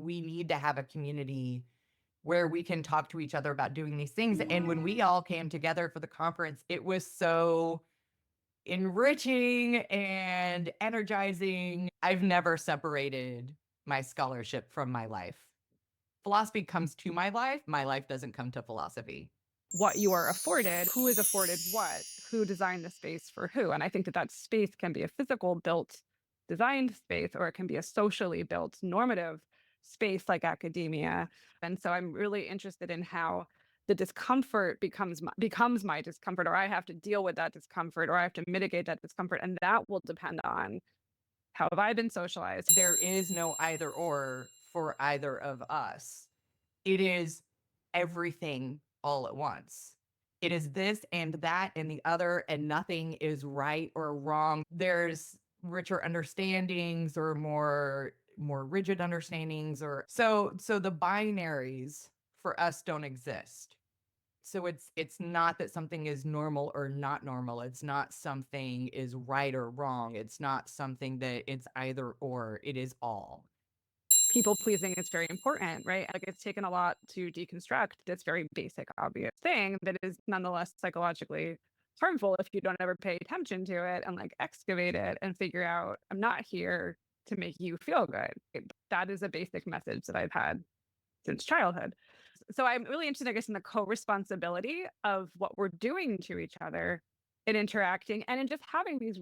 we need to have a community where we can talk to each other about doing these things. And when we all came together for the conference, it was so enriching and energizing. I've never separated my scholarship from my life. Philosophy comes to my life doesn't come to philosophy. What you are afforded, who is afforded what, who designed the space for who. And I think that space can be a physical built designed space, or it can be a socially built normative space like academia. And so I'm really interested in how the discomfort becomes my discomfort, or I have to deal with that discomfort, or I have to mitigate that discomfort. And that will depend on how have I been socialized. There is no either or for either of us. It is everything all at once. It is this and that and the other, and nothing is right or wrong. There's richer understandings or more rigid understandings, or so the binaries for us don't exist. So it's not that something is normal or not normal. It's not something is right or wrong. It's not something that it's either or. It is all. People pleasing is very important, right? Like, it's taken a lot to deconstruct this very basic, obvious thing that is nonetheless psychologically harmful if you don't ever pay attention to it and like excavate it and figure out, I'm not here to make you feel good. That is a basic message that I've had since childhood. So I'm really interested, I guess, in the co-responsibility of what we're doing to each other in interacting and in just having these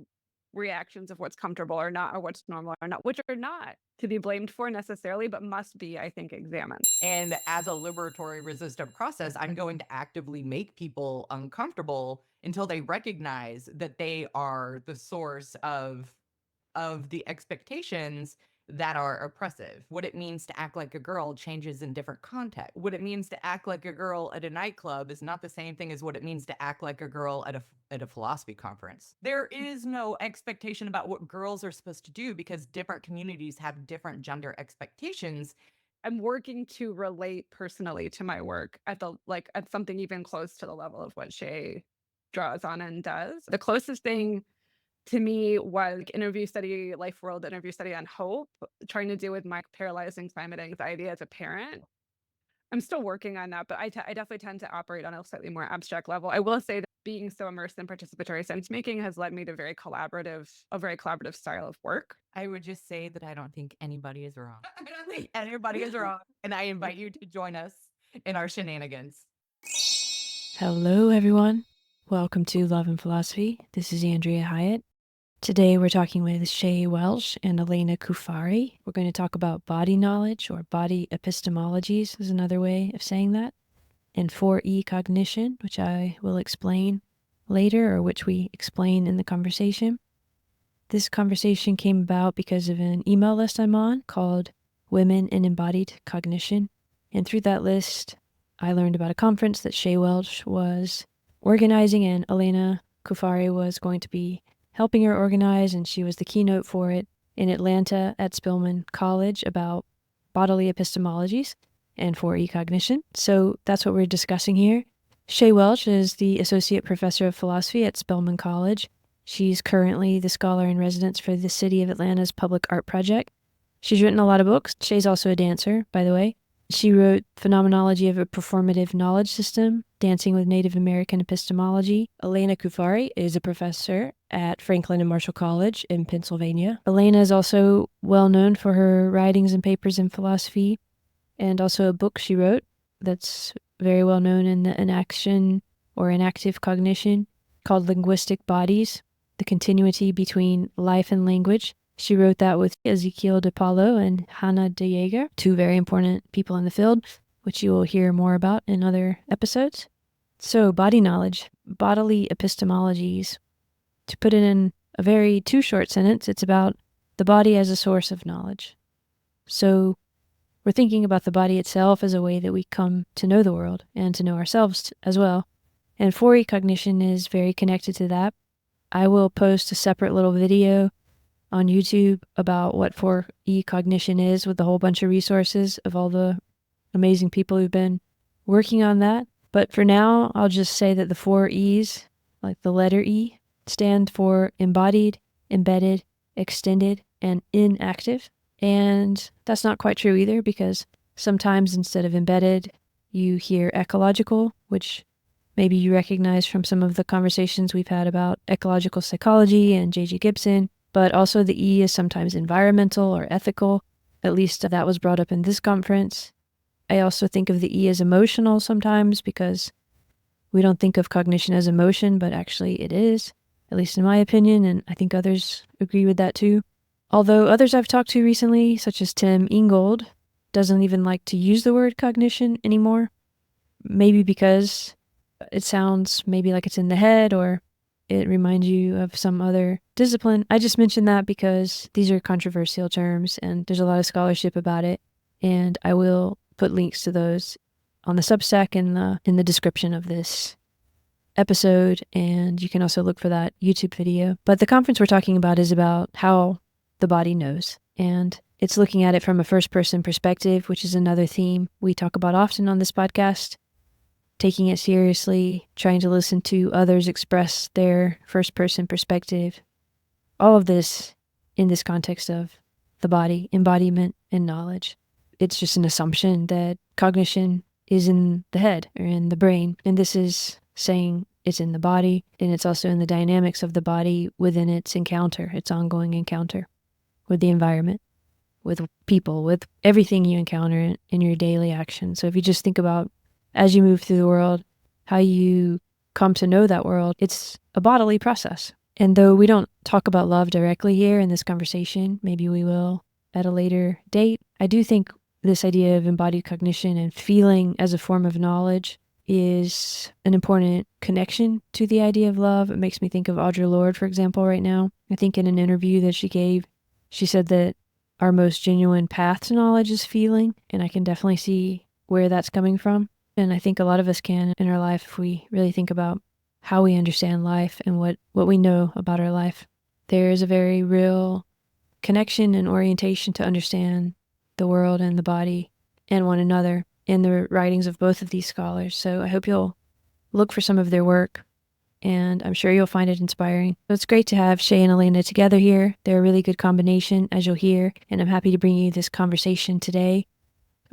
reactions of what's comfortable or not, or what's normal or not, which are not to be blamed for necessarily, but must be, I think, examined. And as a liberatory resistant process, I'm going to actively make people uncomfortable until they recognize that they are the source of the expectations that are oppressive. What it means to act like a girl changes in different contexts. What it means to act like a girl at a nightclub is not the same thing as what it means to act like a girl at a philosophy conference. There is no expectation about what girls are supposed to do because different communities have different gender expectations. I'm working to relate personally to my work at something even close to the level of what Shay draws on and does. The closest thing to me was interview study, life world interview study on hope, trying to deal with my paralyzing climate anxiety as a parent. I'm still working on that, but I definitely tend to operate on a slightly more abstract level. I will say that being so immersed in participatory sensemaking has led me to a very collaborative style of work. I would just say that I don't think anybody is wrong. I don't think anybody is wrong. And I invite you to join us in our shenanigans. Hello, everyone. Welcome to Love and Philosophy. This is Andrea Hiott. Today we're talking with Shay Welch and Elena Cuffari. We're going to talk about body knowledge, or body epistemologies is another way of saying that, and 4E cognition, which I will explain later, or which we explain in the conversation. This conversation came about because of an email list I'm on called Women in Embodied Cognition. And through that list, I learned about a conference that Shay Welch was organizing, and Elena Cuffari was going to be helping her organize, and she was the keynote for it in Atlanta at Spelman College about bodily epistemologies and 4E cognition. So that's what we're discussing here. Shay Welch is the Associate Professor of Philosophy at Spelman College. She's currently the Scholar in Residence for the City of Atlanta's Public Art Project. She's written a lot of books. Shay's also a dancer, by the way. She wrote Phenomenology of a Performative Knowledge System, Dancing with Native American Epistemology. Elena Cuffari is a professor at Franklin and Marshall College in Pennsylvania. Elena is also well known for her writings and papers in philosophy, and also a book she wrote that's very well known in action or in active cognition called Linguistic Bodies, The Continuity Between Life and Language. She wrote that with Ezekiel de Paulo and Hannah de Jager, two very important people in the field, which you will hear more about in other episodes. So, body knowledge, bodily epistemologies. To put it in a very too short sentence, it's about the body as a source of knowledge. So, we're thinking about the body itself as a way that we come to know the world and to know ourselves as well. And 4E cognition is very connected to that. I will post a separate little video on YouTube about what 4E cognition is, with a whole bunch of resources of all the amazing people who've been working on that. But for now, I'll just say that the 4 E's, like the letter E, stand for embodied, embedded, extended, and inactive. And that's not quite true either, because sometimes instead of embedded, you hear ecological, which maybe you recognize from some of the conversations we've had about ecological psychology and J.G. Gibson, but also the E is sometimes environmental or ethical. At least that was brought up in this conference. I also think of the E as emotional sometimes, because we don't think of cognition as emotion, but actually it is, at least in my opinion, and I think others agree with that too. Although others I've talked to recently, such as Tim Ingold, doesn't even like to use the word cognition anymore. Maybe because it sounds maybe like it's in the head, or it reminds you of some other discipline. I just mentioned that because these are controversial terms and there's a lot of scholarship about it. And I will put links to those on the Substack in the description of this episode. And you can also look for that YouTube video. But the conference we're talking about is about how the body knows. And it's looking at it from a first-person perspective, which is another theme we talk about often on this podcast. Taking it seriously, trying to listen to others express their first-person perspective. All of this in this context of the body, embodiment, and knowledge. It's just an assumption that cognition is in the head or in the brain. And this is saying it's in the body, and it's also in the dynamics of the body within its encounter, its ongoing encounter with the environment, with people, with everything you encounter in your daily action. So if you just think about, as you move through the world, how you come to know that world, it's a bodily process. And though we don't talk about love directly here in this conversation, maybe we will at a later date, I do think this idea of embodied cognition and feeling as a form of knowledge is an important connection to the idea of love. It makes me think of Audre Lorde, for example, right now. I think in an interview that she gave, she said that our most genuine path to knowledge is feeling, and I can definitely see where that's coming from. And I think a lot of us can in our life if we really think about how we understand life and what we know about our life. There is a very real connection and orientation to understand the world and the body and one another in the writings of both of these scholars. So I hope you'll look for some of their work, and I'm sure you'll find it inspiring. So it's great to have Shay and Elena together here. They're a really good combination, as you'll hear, and I'm happy to bring you this conversation today.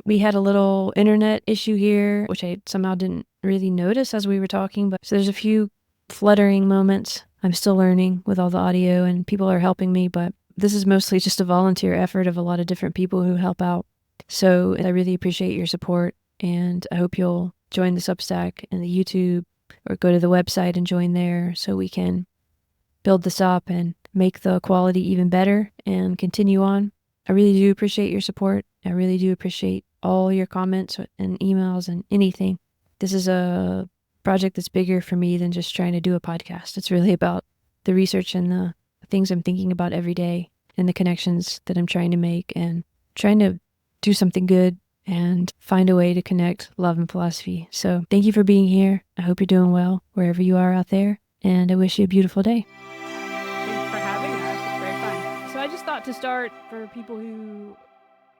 We had a little internet issue here, which I somehow didn't really notice as we were talking, but so there's a few fluttering moments. I'm still learning with all the audio, and people are helping me, but this is mostly just a volunteer effort of a lot of different people who help out. So I really appreciate your support, and I hope you'll join the Substack and the YouTube, or go to the website and join there so we can build this up and make the quality even better and continue on. I really do appreciate your support. I really do appreciate all your comments and emails and anything. This is a project that's bigger for me than just trying to do a podcast. It's really about the research and the things I'm thinking about every day and the connections that I'm trying to make and trying to do something good and find a way to connect love and philosophy. So thank you for being here. I hope you're doing well wherever you are out there, and I wish you a beautiful day. Thanks for having us. It's very fun. So I just thought to start, for people who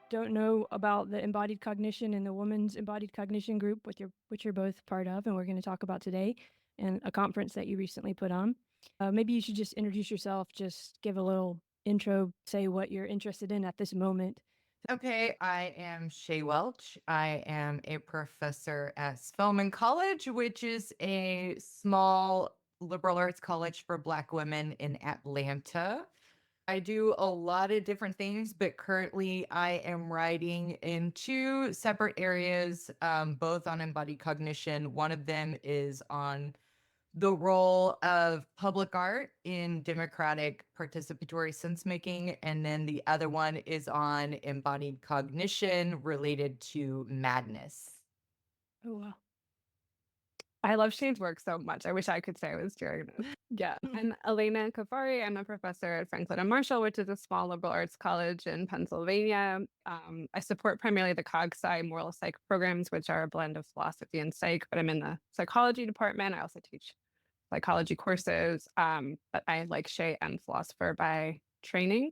don't know about the embodied cognition and the women's embodied cognition group, which you're both part of, and we're going to talk about today, and a conference that you recently put on. Maybe you should just introduce yourself, just give a little intro, say what you're interested in at this moment. Okay, I am Shay Welch. I am a professor at Spelman College, which is a small liberal arts college for Black women in Atlanta. I do a lot of different things, but currently I am writing in two separate areas, both on embodied cognition. One of them is on the role of public art in democratic participatory sensemaking, and then the other one is on embodied cognition related to madness. Oh, wow. I love Shane's work so much. I wish I could say I was doing this. Yeah. I'm Elena Cuffari. I'm a professor at Franklin and Marshall, which is a small liberal arts college in Pennsylvania. I support primarily the CogSci moral psych programs, which are a blend of philosophy and psych, but I'm in the psychology department. I also teach psychology courses, but I, like Shay, am philosopher by training.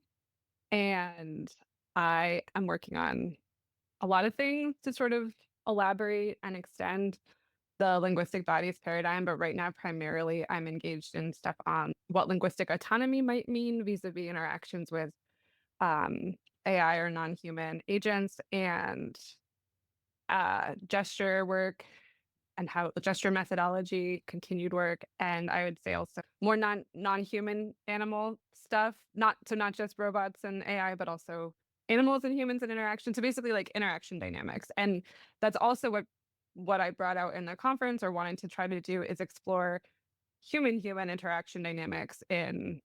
And I am working on a lot of things to sort of elaborate and extend the linguistic bodies paradigm, but right now, primarily, I'm engaged in stuff on what linguistic autonomy might mean vis-a-vis interactions with AI or non-human agents and gesture work and how the gesture methodology, continued work, and I would say also more non-human animal stuff. Not just robots and AI, but also animals and humans and interaction. So basically like interaction dynamics. And that's also what I brought out in the conference or wanted to try to do is explore human-human interaction dynamics in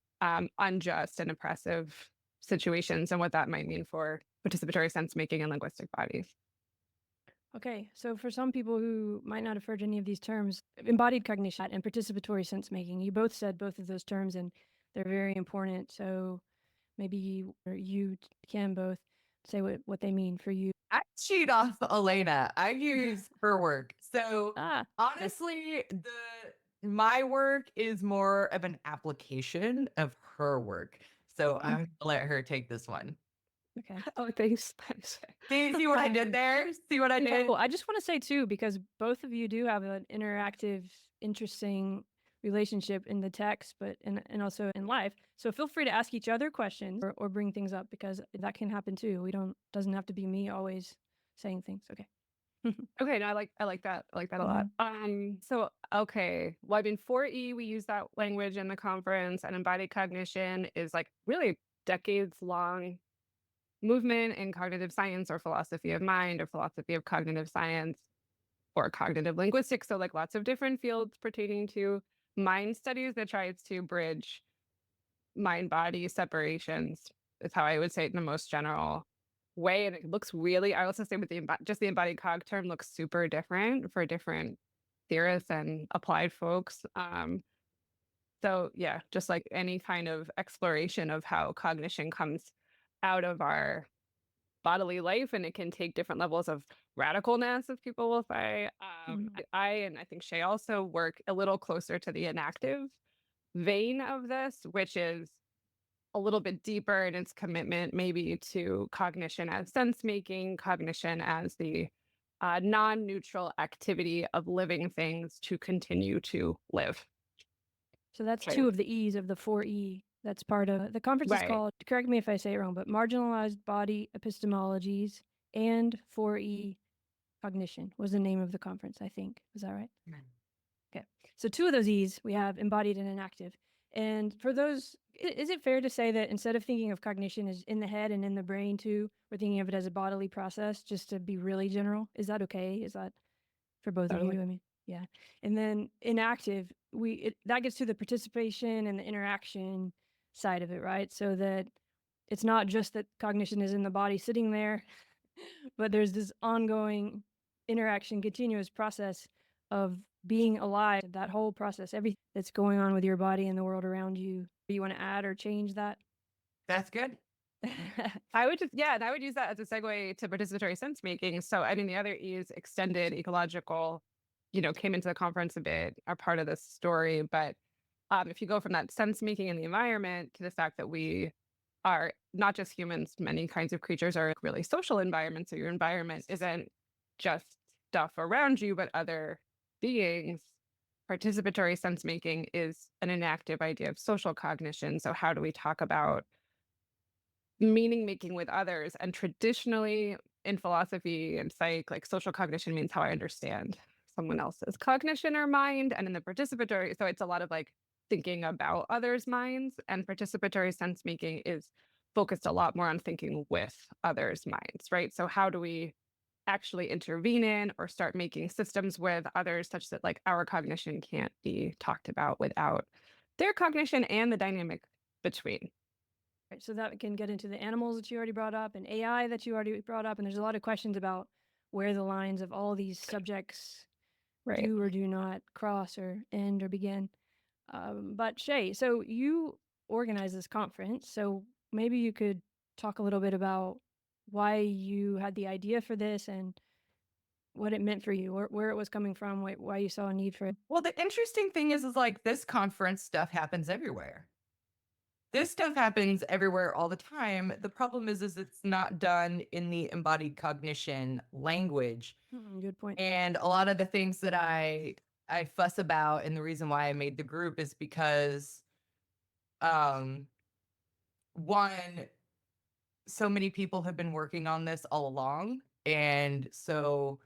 unjust and oppressive situations and what that might mean for participatory sense making and linguistic bodies. Okay, so for some people who might not have heard any of these terms, embodied cognition and participatory sense making, you both said both of those terms and they're very important. So maybe you can both say what they mean for you. I cheat off Elena. I use her work. So Ah, honestly, my work is more of an application of her work. So I'm gonna let her take this one. okay. Oh, thanks. See what I did there? See what I did? Well, I just want to say too, because both of you do have an interactive, interesting relationship in the text, but and also in life. So feel free to ask each other questions or bring things up because that can happen too. Doesn't have to be me always saying things. Okay. Okay, no, I like that. I like that a lot. So okay. Well, I mean 4E, we use that language in the conference, and embodied cognition is like really decades long movement in cognitive science or philosophy of mind or philosophy of cognitive science or cognitive linguistics. So like lots of different fields pertaining to mind studies that tries to bridge mind body separations is how I would say it in the most general way. And it looks really, I also say with just the embodied cog term looks super different for different theorists and applied folks. So yeah, just like any kind of exploration of how cognition comes out of our bodily life, and it can take different levels of radicalness, as people will say. I and I think Shay also work a little closer to the inactive vein of this, which is a little bit deeper in its commitment maybe to cognition as sense making, cognition as the non-neutral activity of living things to continue to live. So that's Right. two of the E's of the 4E. That's part of the conference is Right. called, correct me if I say it wrong, but Marginalized Body Epistemologies and 4E Cognition was the name of the conference, I think. Is that right? Okay. So two of those E's, we have embodied and inactive. And for those, is it fair to say that instead of thinking of cognition as in the head and in the brain too, we're thinking of it as a bodily process, just to be really general? Is that okay? Is that for both of Totally. you? I mean, yeah. And then inactive, that gets to the participation and the interaction side of it, right? So that it's not just that cognition is in the body sitting there, but there's this ongoing interaction, continuous process of being alive, that whole process, everything that's going on with your body and the world around you. Do you want to add or change that? That's good. I would use that as a segue to participatory sense making. So I mean, the other E is extended ecological, came into the conference a bit, are part of this story. But if you go from that sense making in the environment to the fact that we are not just humans, many kinds of creatures are really social environments. So your environment isn't just stuff around you, but other beings. Participatory sense making is an inactive idea of social cognition. So how do we talk about meaning making with others? And traditionally in philosophy and psych, like social cognition means how I understand someone else's cognition or mind. And in the participatory, so it's a lot of like thinking about others' minds, and participatory sense making is focused a lot more on thinking with others' minds, right? So how do we actually intervene in or start making systems with others such that like our cognition can't be talked about without their cognition and the dynamic between. Right, so that can get into the animals that you already brought up and AI that you already brought up. And there's a lot of questions about where the lines of all these subjects do or do not cross or end or begin. But Shay, so you organized this conference. So maybe you could talk a little bit about why you had the idea for this and what it meant for you, or where it was coming from, why you saw a need for it. Well, the interesting thing is like this conference stuff happens everywhere. This stuff happens everywhere all the time. The problem is it's not done in the embodied cognition language. Good point. And a lot of the things that I fuss about, and the reason why I made the group is because one, so many people have been working on this all along. And so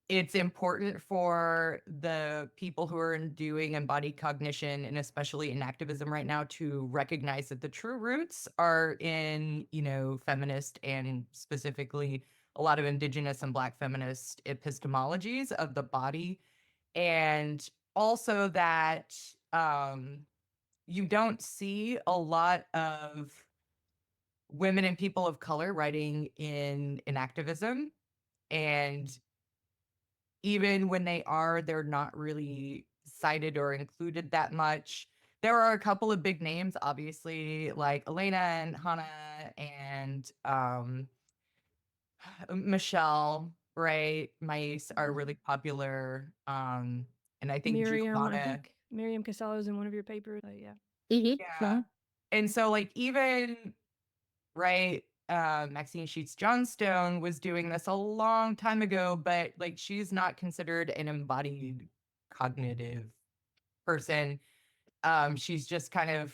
it's important for the people who are doing embodied cognition, and especially in activism right now, to recognize that the true roots are in, feminist and specifically a lot of indigenous and Black feminist epistemologies of the body. And also that you don't see a lot of women and people of color writing in activism. And even when they are, they're not really cited or included that much. There are a couple of big names, obviously, like Elena and Hannah and Michelle, right? Mice are really popular. And I think Miriam, I Giovanna, think Miriam Castello is in one of your papers. Yeah. yeah. And so, like, even right, Maxine Sheets Johnstone was doing this a long time ago, but like she's not considered an embodied cognitive person. She's just kind of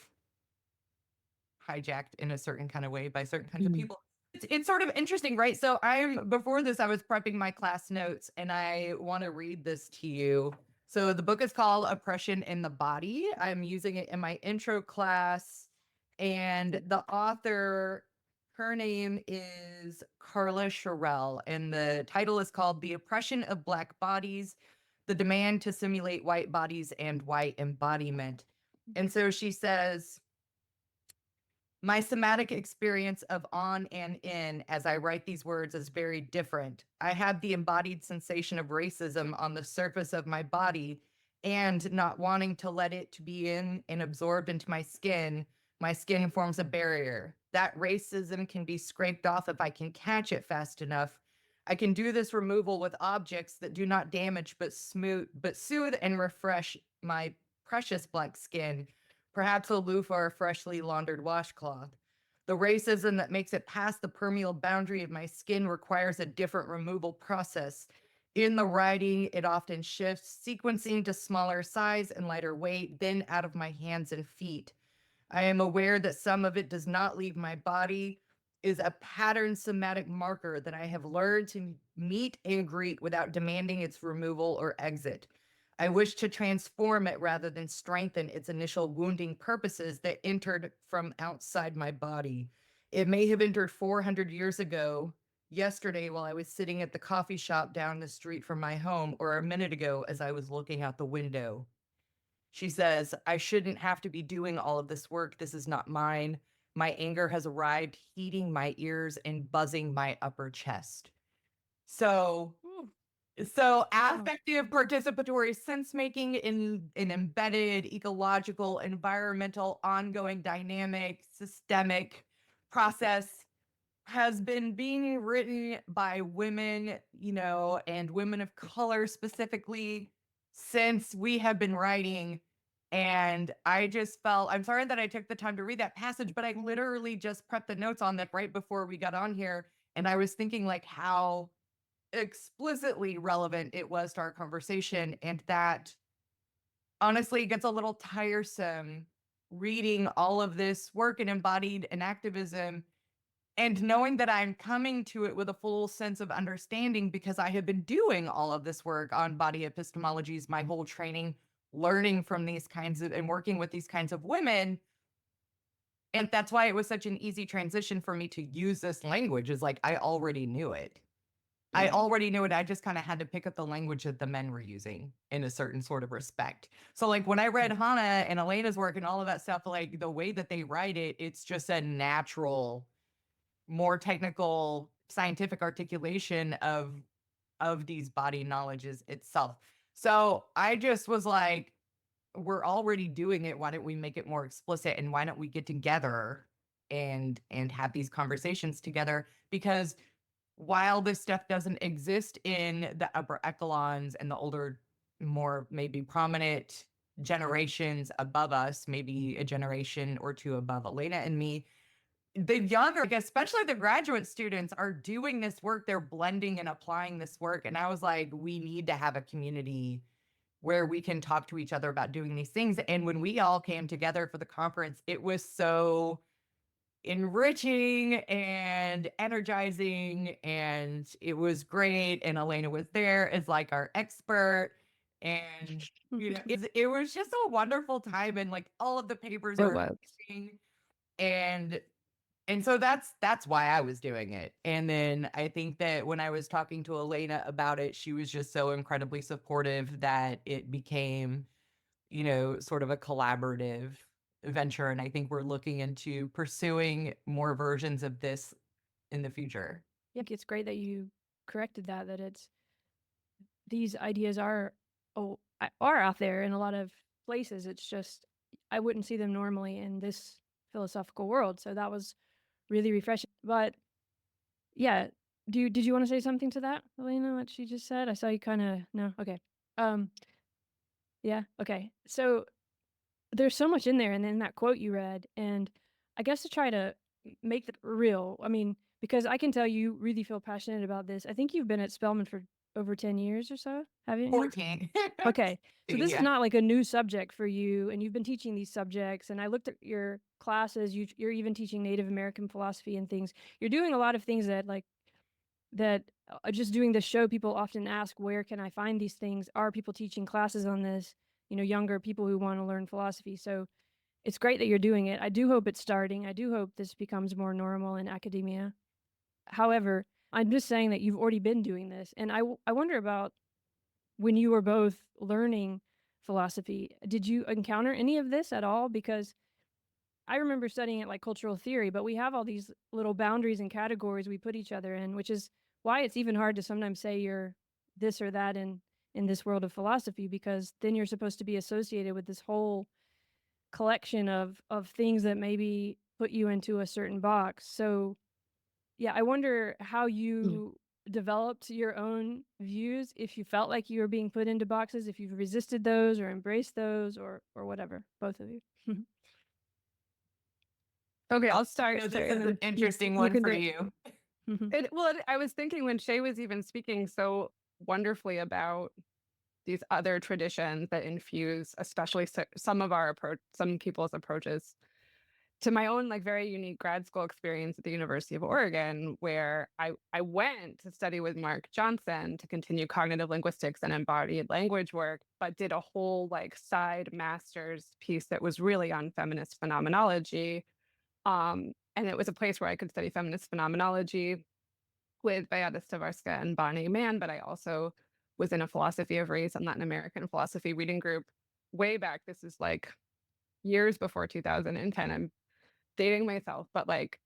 hijacked in a certain kind of way by certain kinds of people. It's sort of interesting, right? So before this, I was prepping my class notes and I want to read this to you. So the book is called Oppression in the Body. I'm using it in my intro class. And the author, her name is Carla Sherrill, and the title is called The Oppression of Black Bodies, the Demand to Simulate White Bodies and White Embodiment. And so she says, my somatic experience of on and in as I write these words is very different. I have the embodied sensation of racism on the surface of my body, and not wanting to let it to be in and absorbed into my skin forms a barrier. That racism can be scraped off if I can catch it fast enough. I can do this removal with objects that do not damage but soothe and refresh my precious Black skin, perhaps a loofah or a freshly laundered washcloth. The racism that makes it past the permeable boundary of my skin requires a different removal process. In the writing, it often shifts, sequencing to smaller size and lighter weight, then out of my hands and feet. I am aware that some of it does not leave my body, is a pattern somatic marker that I have learned to meet and greet without demanding its removal or exit. I wish to transform it rather than strengthen its initial wounding purposes that entered from outside my body. It may have entered 400 years ago, yesterday while I was sitting at the coffee shop down the street from my home, or a minute ago as I was looking out the window. She says, I shouldn't have to be doing all of this work. This is not mine. My anger has arrived, heating my ears and buzzing my upper chest. So affective participatory sense making in an embedded, ecological, environmental, ongoing, dynamic, systemic process has been being written by women, and women of color specifically, since we have been writing. And I just felt, I'm sorry that I took the time to read that passage, but I literally just prepped the notes on that right before we got on here. And I was thinking like how explicitly relevant it was to our conversation, and that honestly gets a little tiresome reading all of this work in embodied and activism and knowing that I'm coming to it with a full sense of understanding because I have been doing all of this work on body epistemologies my whole training, learning from these kinds of and working with these kinds of women. And that's why it was such an easy transition for me to use this language, is like I already knew it. I already knew it. I just kind of had to pick up the language that the men were using in a certain sort of respect. So like when I read Hannah and Elena's work and all of that stuff, like the way that they write it, it's just a natural, more technical, scientific articulation of these body knowledges itself. So I just was like, we're already doing it. Why don't we make it more explicit? And why don't we get together and have these conversations together? Because while this stuff doesn't exist in the upper echelons and the older, more maybe prominent generations above us, maybe a generation or two above Elena and me, the younger, like, especially the graduate students, are doing this work. They're blending and applying this work. And I was like, we need to have a community where we can talk to each other about doing these things. And when we all came together for the conference, it was so enriching and energizing, and it was great. And Elena was there as like our expert, and it was just a wonderful time, and like all of the papers It were was. amazing. And so that's why I was doing it. And then I think that when I was talking to Elena about it, she was just so incredibly supportive that it became, sort of a collaborative venture. And I think we're looking into pursuing more versions of this in the future. Yeah, it's great that you corrected that it's these ideas are out there in a lot of places. It's just I wouldn't see them normally in this philosophical world. So that was really refreshing. But yeah, did you want to say something to that, Elena, what she just said? I saw you kind of no. Okay. Yeah, okay. So there's so much in there and in that quote you read, and I guess to try to make that real, I mean, because I can tell you really feel passionate about this. I think you've been at Spelman for over 10 years or so, haven't you? 14. Okay. So this is Yeah. not like a new subject for you, and you've been teaching these subjects, and I looked at your classes, you're even teaching Native American philosophy and things. You're doing a lot of things that just doing this show, people often ask, where can I find these things? Are people teaching classes on this? Younger people who want to learn philosophy. So it's great that you're doing it. I do hope it's starting. I do hope this becomes more normal in academia. However, I'm just saying that you've already been doing this. And I wonder about when you were both learning philosophy, did you encounter any of this at all? Because I remember studying it like cultural theory, but we have all these little boundaries and categories we put each other in, which is why it's even hard to sometimes say you're this or that in this world of philosophy, because then you're supposed to be associated with this whole collection of things that maybe put you into a certain box. So yeah, I wonder how you developed your own views, if you felt like you were being put into boxes, if you've resisted those or embraced those or whatever, both of you. Okay, I'll start. This Sorry, is and an then interesting you one can for do it. you. I was thinking when Shay was even speaking so wonderfully about these other traditions that infuse, especially some people's approaches to my own like very unique grad school experience at the University of Oregon, where I went to study with Mark Johnson to continue cognitive linguistics and embodied language work, but did a whole like side master's piece that was really on feminist phenomenology. And it was a place where I could study feminist phenomenology with Beata Stavarska and Bonnie Mann, but I also was in a philosophy of race and Latin American philosophy reading group way back. This is like years before 2010. I'm dating myself, but like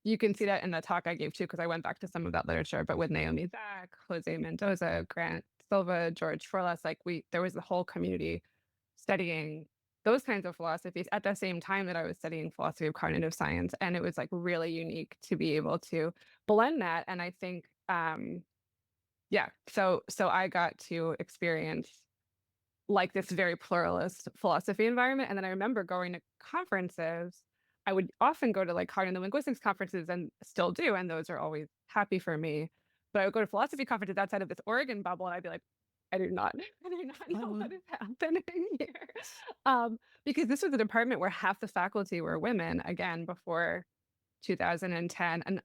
you can see that in the talk I gave too, because I went back to some of that literature, but with Naomi Zach, Jose Mendoza, Grant Silva, George Forlas, like there was the whole community studying those kinds of philosophies at the same time that I was studying philosophy of cognitive science. And it was like really unique to be able to blend that. And I think, so I got to experience like this very pluralist philosophy environment. And then I remember going to conferences. I would often go to like cognitive linguistics conferences and still do. And those are always happy for me. But I would go to philosophy conferences outside of this Oregon bubble and I'd be like, I do not know what is happening here. Because this was a department where half the faculty were women, again, before 2010, and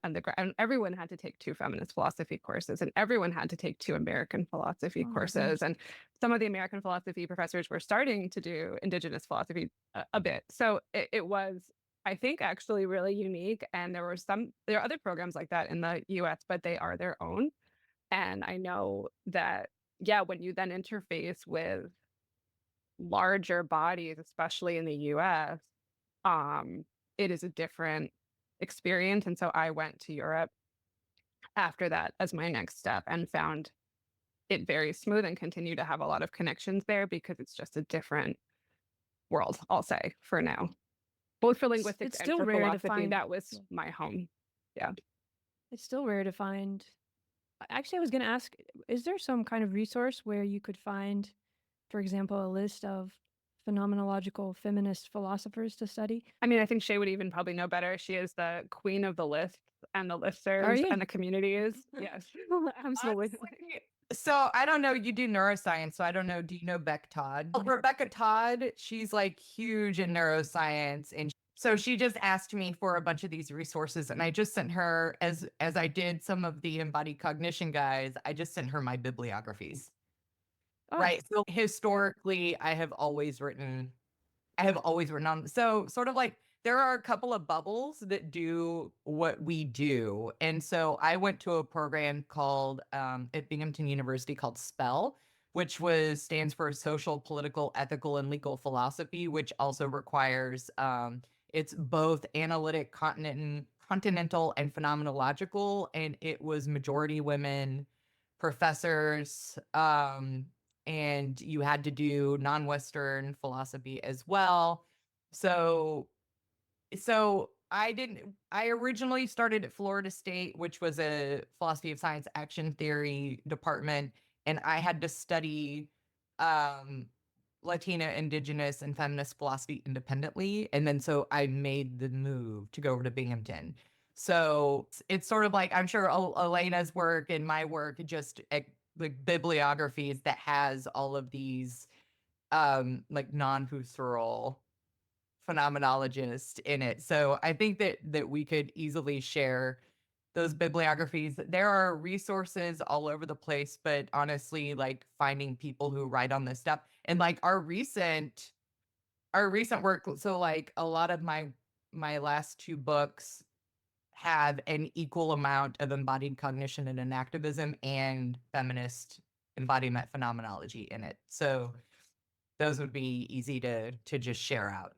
everyone had to take 2 feminist philosophy courses, and everyone had to take 2 American philosophy courses. And some of the American philosophy professors were starting to do indigenous philosophy a bit. So it was, I think, actually really unique. And there are other programs like that in the US, but they are their own. And I know that, when you then interface with larger bodies, especially in the US, it is a different experience. And so I went to Europe after that as my next step and found it very smooth and continue to have a lot of connections there because it's just a different world, I'll say, for now. Both for linguistics and for philosophy, that was my home. Yeah. It's still rare to find. Actually, I was going to ask, is there some kind of resource where you could find, for example, a list of phenomenological feminist philosophers to study? I mean, I think Shay would even probably know better. She is the queen of the lists and the listservs and the communities. Yes, absolutely. So I don't know, you do neuroscience, so I don't know, do you know Beck Todd? Rebecca Todd, she's like huge in neuroscience, and So she just asked me for a bunch of these resources, and I just sent her, as I did some of the embodied cognition guys, I just sent her my bibliographies. Oh, Right. So historically, I have always written on. So sort of like there are a couple of bubbles that do what we do. And so I went to a program called at Binghamton University called SPEL, which stands for Social, Political, Ethical, and Legal Philosophy, which also requires it's both analytic, continental, and phenomenological. And it was majority women professors. And you had to do non-Western philosophy as well. So I originally started at Florida State, which was a philosophy of science action theory department, and I had to study um Latina, indigenous, and feminist philosophy independently. And then so I made the move to go over to Binghamton. So it's sort of like I'm sure Elena's work and my work just like bibliographies that has all of these like non-Husserl phenomenologists in it. So I think that we could easily share those bibliographies. There are resources all over the place, but honestly, like finding people who write on this stuff and like our recent work. So like a lot of my last two books have an equal amount of embodied cognition and an activism and feminist embodiment phenomenology in it. So those would be easy to just share out.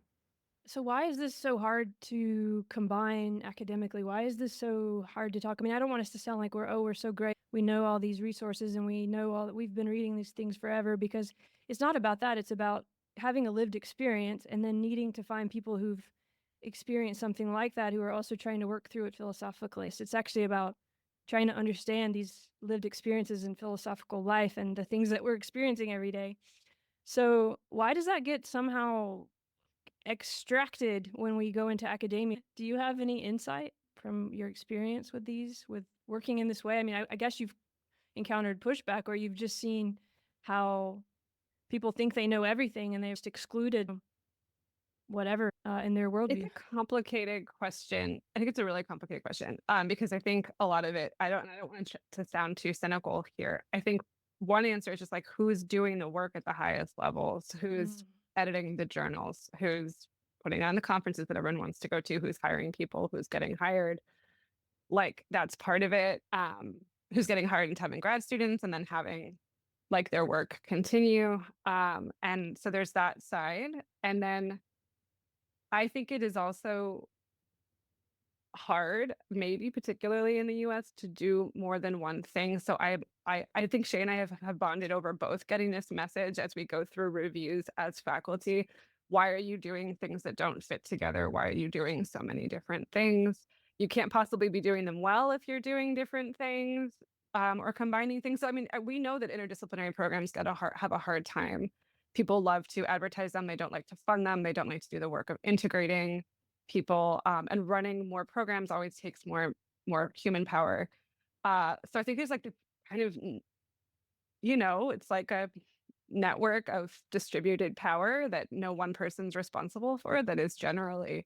So why is this so hard to combine academically? Why is this so hard to talk? I mean, I don't want us to sound like we're so great. We know all these resources and we know all that we've been reading these things forever, because it's not about that. It's about having a lived experience and then needing to find people who've experienced something like that who are also trying to work through it philosophically. So it's actually about trying to understand these lived experiences in philosophical life and the things that we're experiencing every day. So why does that get somehow extracted when we go into academia? Do you have any insight from your experience with working in this way? I mean, I guess you've encountered pushback, or you've just seen how people think they know everything and they're just excluded whatever in their it's worldview. a complicated question. I think it's a really complicated question because I think a lot of it, I don't want to sound too cynical here. I think one answer is just like who's doing the work at the highest levels, who's editing the journals, who's putting on the conferences that everyone wants to go to, who's hiring people, who's getting hired. Like that's part of it. Who's getting hired and having grad students and then having like their work continue. And so there's that side. And then I think it is also hard, maybe particularly in the US, to do more than one thing. So I think Shay and I have bonded over both getting this message as we go through reviews as faculty. Why are you doing things that don't fit together? Why are you doing so many different things? You can't possibly be doing them well if you're doing different things or combining things. So I mean, we know that interdisciplinary programs have a hard time. People love to advertise them. They don't like to fund them. They don't like to do the work of integrating people, and running more programs always takes more human power. So I think there's like the kind of, it's like a network of distributed power that no one person's responsible for, that is generally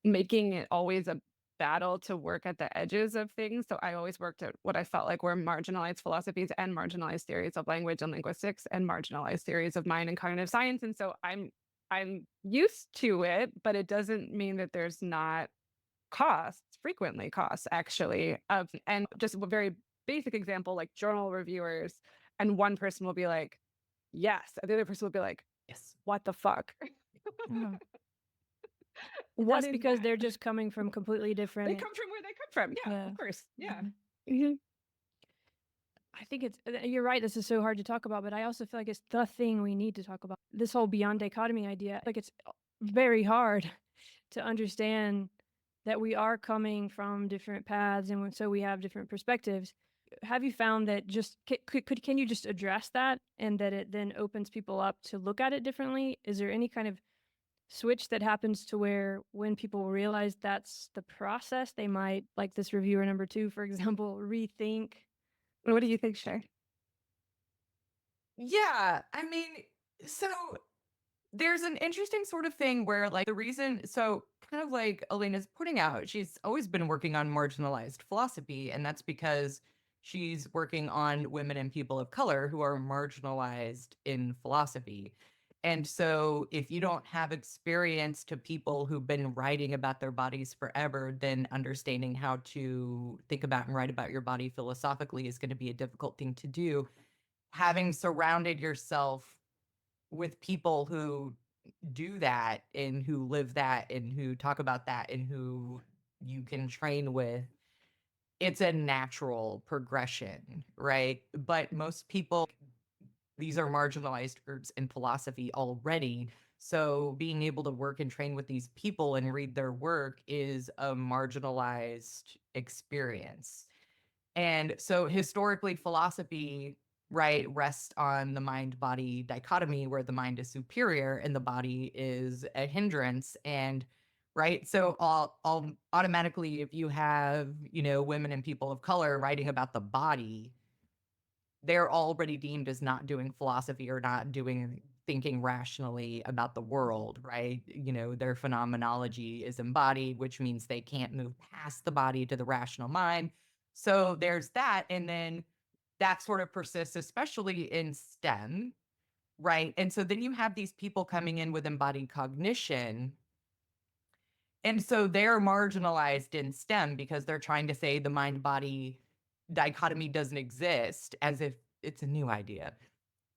making it always a battle to work at the edges of things. So I always worked at what I felt like were marginalized philosophies and marginalized theories of language and linguistics and marginalized theories of mind and cognitive science. And so I'm used to it, but it doesn't mean that there's not frequently costs actually. And just a very basic example, like journal reviewers, and one person will be like, yes, and the other person will be like, Yes. what the fuck? That's because they're just coming from completely different. They come from where they come from. Yeah, Yeah. of course. Yeah. I think you're right. This is so hard to talk about, but I also feel like it's the thing we need to talk about. This whole beyond dichotomy idea, like it's very hard to understand that we are coming from different paths, and so we have different perspectives. Have you found that can you just address that, and that it then opens people up to look at it differently? Is there any kind of switch that happens to where when people realize that's the process, they might, like this reviewer number 2, for example, rethink? What do you think, Shay? Yeah, I mean, so There's an interesting sort of thing where, like, the reason, so kind of like Elena's putting out, she's always been working on marginalized philosophy, and that's because she's working on women and people of color who are marginalized in philosophy. And so, if you don't have experience to people who've been writing about their bodies forever, then understanding how to think about and write about your body philosophically is going to be a difficult thing to do. Having surrounded yourself with people who do that and who live that and who talk about that and who you can train with, it's a natural progression, right? But most people, these are marginalized groups in philosophy already. So being able to work and train with these people and read their work is a marginalized experience. And so historically, philosophy, right, rests on the mind body dichotomy where the mind is superior and the body is a hindrance. And right, so all automatically, if you have, women and people of color writing about the body, they're already deemed as not doing philosophy or not doing thinking rationally about the world, right? Their phenomenology is embodied, which means they can't move past the body to the rational mind. So there's that. And then that sort of persists, especially in STEM, right? And so then you have these people coming in with embodied cognition. And so they're marginalized in STEM because they're trying to say the mind body dichotomy doesn't exist as if it's a new idea.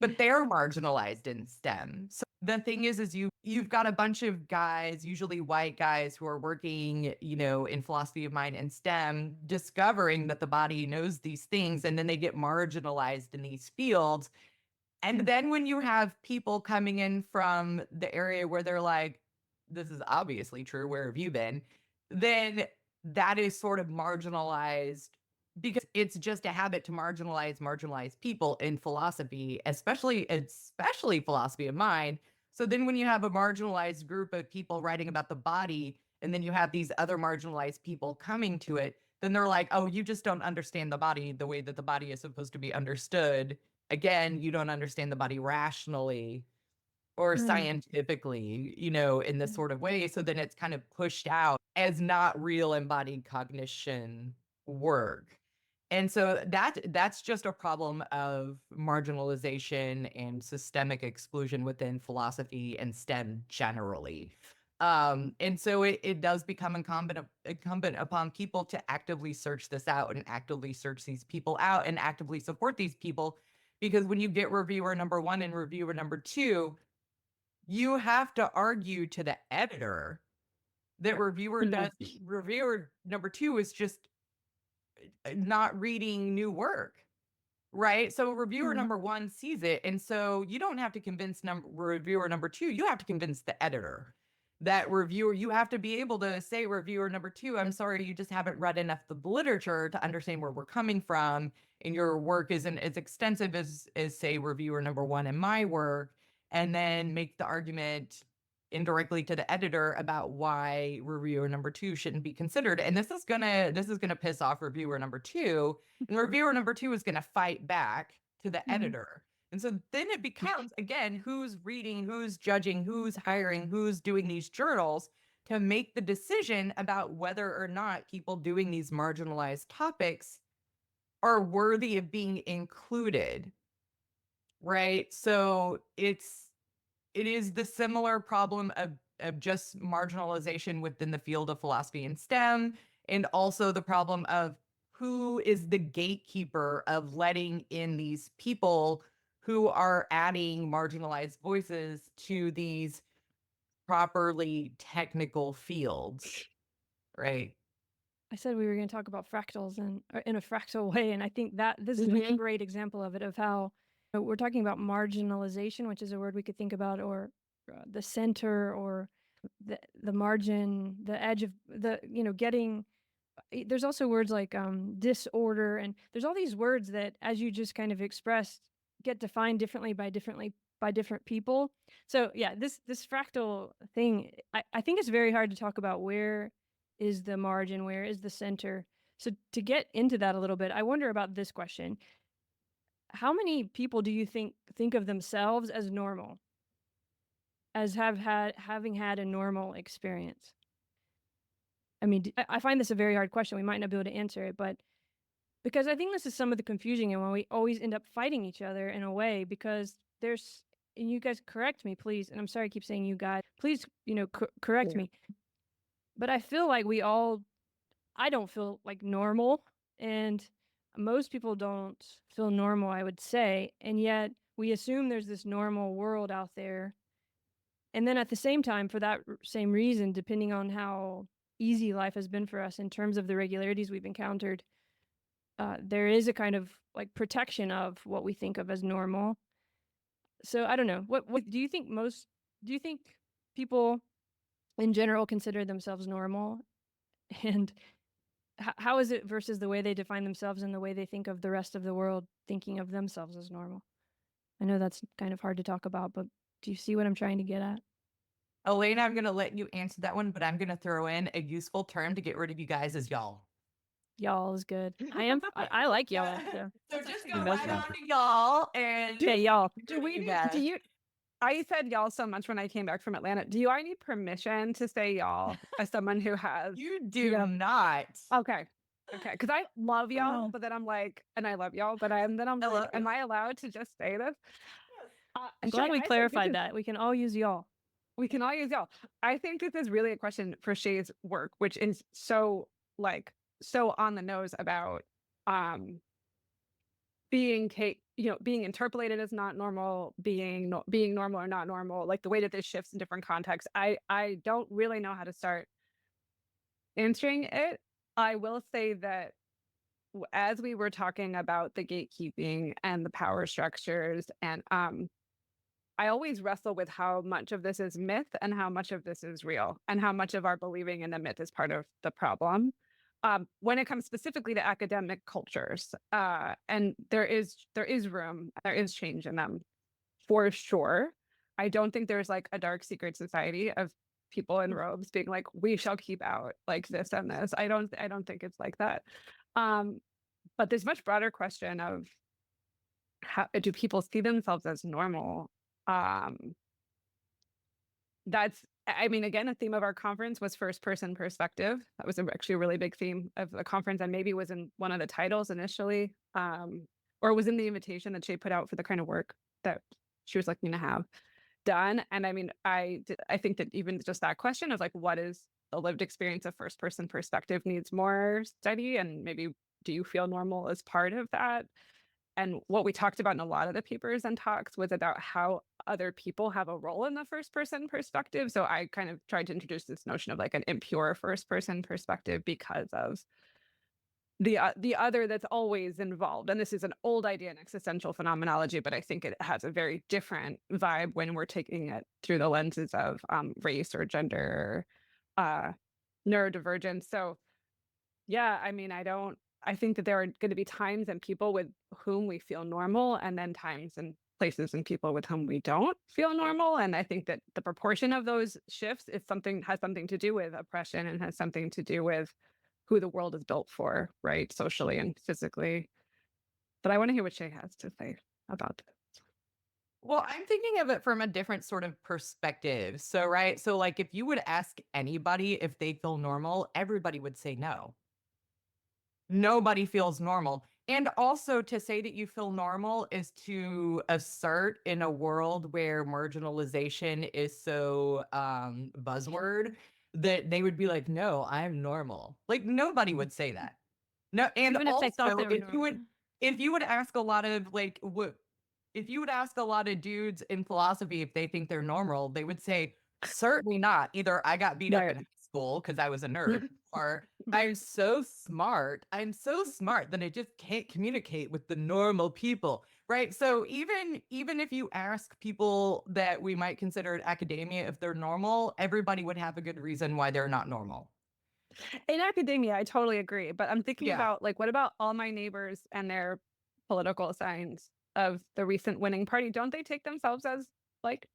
But they're marginalized in STEM. So the thing is you've got a bunch of guys, usually white guys, who are working, in philosophy of mind and STEM, discovering that the body knows these things, and then they get marginalized in these fields. And then when you have people coming in from the area where they're like, this is obviously true, where have you been? Then that is sort of marginalized because it's just a habit to marginalize people in philosophy, especially philosophy of mind. So then when you have a marginalized group of people writing about the body, and then you have these other marginalized people coming to it, then they're like, oh, you just don't understand the body the way that the body is supposed to be understood. Again, you don't understand the body rationally or Mm. scientifically, in this sort of way. So then it's kind of pushed out as not real embodied cognition work. And so that's just a problem of marginalization and systemic exclusion within philosophy and STEM generally. And so it does become incumbent upon people to actively search this out and actively search these people out and actively support these people. Because when you get reviewer number 1 and reviewer number 2, you have to argue to the editor that reviewer number 2 is just not reading new work, right? So reviewer Mm. number 1 sees it, and so you don't have to convince reviewer number 2, you have to convince the editor. That reviewer, you have to be able to say, reviewer number 2, I'm sorry, you just haven't read enough of the literature to understand where we're coming from, and your work isn't as extensive as say reviewer number 1 in my work, and then make the argument indirectly to the editor about why reviewer number 2 shouldn't be considered. And this is gonna piss off reviewer number 2, and reviewer number 2 is gonna fight back to the editor. And so then it becomes, again, who's reading, who's judging, who's hiring, who's doing these journals to make the decision about whether or not people doing these marginalized topics are worthy of being included, right? So it is the similar problem of just marginalization within the field of philosophy and STEM, and also the problem of who is the gatekeeper of letting in these people who are adding marginalized voices to these properly technical fields, right? I said we were going to talk about fractals and in a fractal way, and I think that this is a great example of it, of how we're talking about marginalization, which is a word we could think about, or the center, or the margin, the edge of the, getting. There's also words like disorder, and there's all these words that, as you just kind of expressed, get defined differently by different people. So yeah, this fractal thing, I think it's very hard to talk about where is the margin, where is the center. So to get into that a little bit, I wonder about this question. How many people do you think of themselves as normal? as having had a normal experience? I mean, I find this a very hard question. We might not be able to answer it, but because I think this is some of the confusion and when we always end up fighting each other in a way because there's, and you guys correct me, please. And I'm sorry I keep saying you guys. Please, correct me. But I feel like I don't feel like normal. And most people don't feel normal, I would say. And yet we assume there's this normal world out there. And then at the same time, for that same reason, depending on how easy life has been for us in terms of the regularities we've encountered, there is a kind of like protection of what we think of as normal. So I don't know. What do you think do you think people in general consider themselves normal? And how is it versus the way they define themselves and the way they think of the rest of the world thinking of themselves as normal? I know that's kind of hard to talk about, but do you see what I'm trying to get at? Elena, I'm going to let you answer that one, but I'm going to throw in a useful term to get rid of you guys as y'all. Y'all is good. I like y'all. So just go That's right fine. on to y'all and Okay, y'all. I said y'all so much when I came back from Atlanta. Do I need permission to say y'all as someone who has? You do not. Okay. Because I love y'all, but then I'm like, and I love y'all, but I'm like, am I allowed to just say this? I'm glad we clarified that. We can all use y'all. We can all use y'all. I think this is really a question for Shay's work, which is so on the nose about being interpolated as not normal, being normal or not normal, like the way that this shifts in different contexts. I don't really know how to start answering it. I will say that as we were talking about the gatekeeping and the power structures, and I always wrestle with how much of this is myth and how much of this is real, and how much of our believing in the myth is part of the problem. When it comes specifically to academic cultures, and there is room, there is change in them for sure. I don't think there's like a dark secret society of people in robes being like, we shall keep out like this and this. I don't think it's like that. But this much broader question of how do people see themselves as normal? Again, a theme of our conference was first person perspective. That was actually a really big theme of the conference, and maybe was in one of the titles initially, or was in the invitation that Shay put out for the kind of work that she was looking to have done. And I mean, I think that even just that question of like, what is the lived experience of first person perspective needs more study, and maybe do you feel normal as part of that? And what we talked about in a lot of the papers and talks was about how other people have a role in the first person perspective. So I kind of tried to introduce this notion of like an impure first person perspective because of the other that's always involved. And this is an old idea in existential phenomenology, but I think it has a very different vibe when we're taking it through the lenses of race or gender, neurodivergence. So yeah, I mean, I think that there are going to be times and people with whom we feel normal, and then times and places and people with whom we don't feel normal. And I think that the proportion of those shifts has something to do with oppression, and has something to do with who the world is built for, right? Socially and physically. But I want to hear what Shay has to say about this. Well, I'm thinking of it from a different sort of perspective. So, right. So, like, if you would ask anybody if they feel normal, everybody would say no. Nobody feels normal. And also, to say that you feel normal is to assert in a world where marginalization is so buzzword that they would be like, no, I'm normal. Like, nobody would say that. No, and Even if they thought also, they were if you would ask a lot of if you would ask a lot of dudes in philosophy if they think they're normal, they would say, certainly not. Either I got beat up in high school because I was a nerd, or I'm so smart that I just can't communicate with the normal people. Right. So even if you ask people that we might consider in academia if they're normal, everybody would have a good reason why they're not normal. In academia, I totally agree. But I'm thinking Yeah. about like, what about all my neighbors and their political signs of the recent winning party? Don't they take themselves as like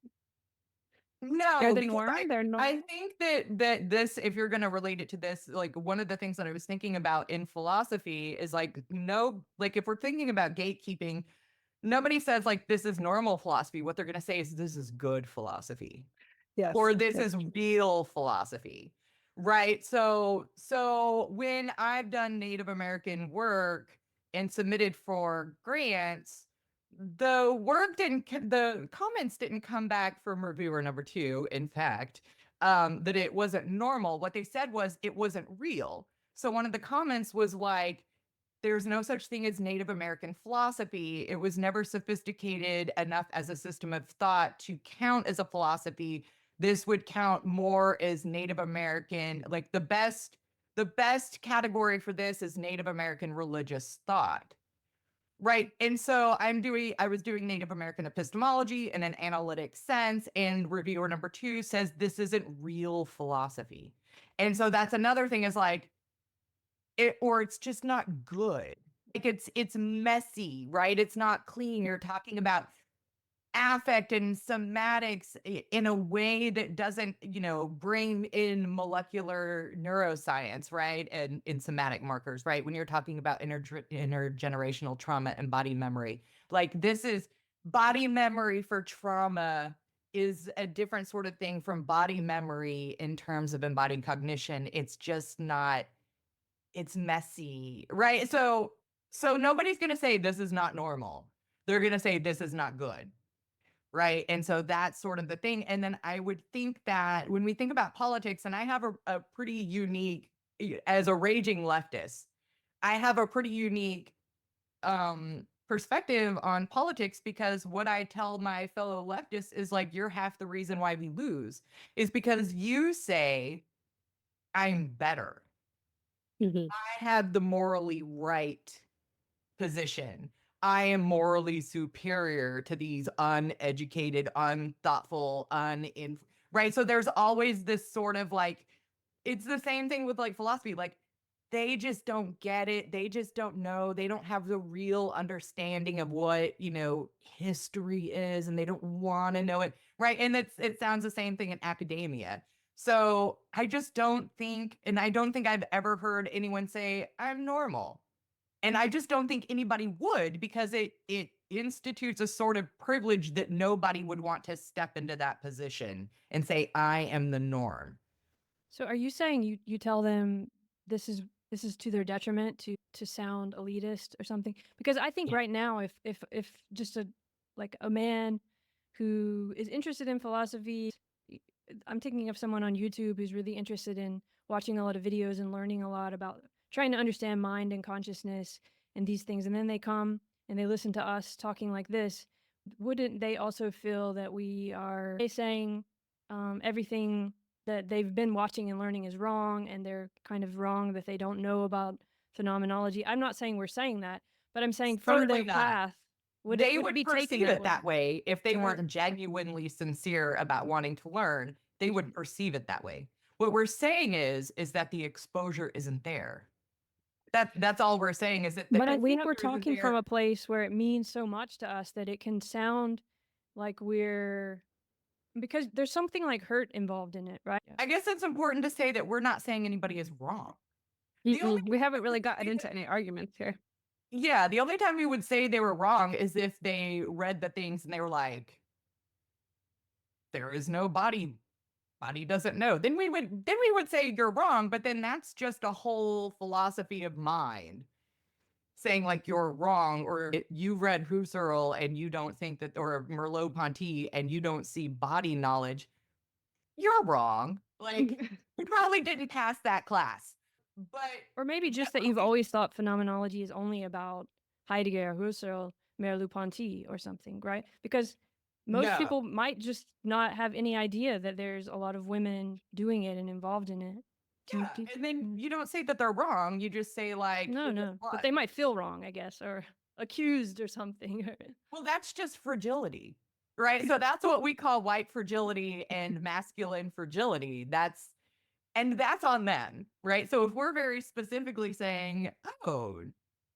No, they're the because norm? They're norm. I think that this, if you're going to relate it to this, like one of the things that I was thinking about in philosophy is like, no, like if we're thinking about gatekeeping, nobody says like this is normal philosophy. What they're going to say is this is good philosophy. Yes. or this yes. is real philosophy, right? So when I've done Native American work and submitted for grants, the comments didn't come back from reviewer number 2, in fact, that it wasn't normal. What they said was it wasn't real. So one of the comments was like, there's no such thing as Native American philosophy. It was never sophisticated enough as a system of thought to count as a philosophy. This would count more as Native American, like the best category for this is Native American religious thought. Right. And so I was doing Native American epistemology in an analytic sense, and reviewer number 2 says this isn't real philosophy. And so that's another thing is like, or it's just not good. Like it's messy, right? It's not clean. You're talking about affect and somatics in a way that doesn't, bring in molecular neuroscience, right? And in somatic markers, right? When you're talking about intergenerational trauma and body memory, like this is body memory for trauma is a different sort of thing from body memory in terms of embodied cognition. It's just not, it's messy, right? So nobody's going to say this is not normal. They're going to say this is not good, right? And so that's sort of the thing. And then I would think that when we think about politics, and I have a pretty unique, as a raging leftist, I have a pretty unique perspective on politics, because what I tell my fellow leftists is like, you're half the reason why we lose is because you say I'm better. Mhm. I have the morally right position. I am morally superior to these uneducated, unthoughtful, right? So there's always this sort of like, it's the same thing with like philosophy. Like they just don't get it. They just don't know. They don't have the real understanding of what, history is, and they don't want to know it. Right. And it sounds the same thing in academia. So I just don't think, and I don't think I've ever heard anyone say, I'm normal. And I just don't think anybody would, because it institutes a sort of privilege that nobody would want to step into that position and say, I am the norm. So are you saying you tell them this is to their detriment to sound elitist or something? Because I think Yeah. right now if just a man who is interested in philosophy, I'm thinking of someone on YouTube who's really interested in watching a lot of videos and learning a lot about trying to understand mind and consciousness and these things, and then they come and they listen to us talking like this. Wouldn't they also feel that we are saying everything that they've been watching and learning is wrong, and they're kind of wrong that they don't know about phenomenology? I'm not saying we're saying that, but I'm saying from Certainly their not. path, would They it would be taken perceive it that way? way if they Sure. weren't genuinely sincere about wanting to learn. They would perceive it that way. What we're saying is that the exposure isn't there. That's all we're saying, is that the But I think we're exposure isn't talking from there. a place where it means so much to us that it can sound like we're, because there's something like hurt involved in it, right? I guess it's important to say that we're not saying anybody is wrong. The only We haven't time really we would gotten say into that- any arguments here. Yeah, the only time we would say they were wrong is if they read the things and they were like, there is no body. Body doesn't know. Then we would say you're wrong, but then that's just a whole philosophy of mind saying like you're wrong, or you read Husserl and you don't think that, or Merleau-Ponty and you don't see body knowledge. You're wrong. Like we probably didn't pass that class. But Or maybe just yeah, that you've always thought phenomenology is only about Heidegger, Husserl, Merleau-Ponty or something, right? Because most no. people might just not have any idea that there's a lot of women doing it and involved in it. Yeah. And then you don't say that they're wrong. You just say like, No. But what? they might feel wrong, I guess, or accused or something. Well, that's just fragility, right? So that's what we call white fragility and masculine fragility. That's on them, right? So if we're very specifically saying, oh,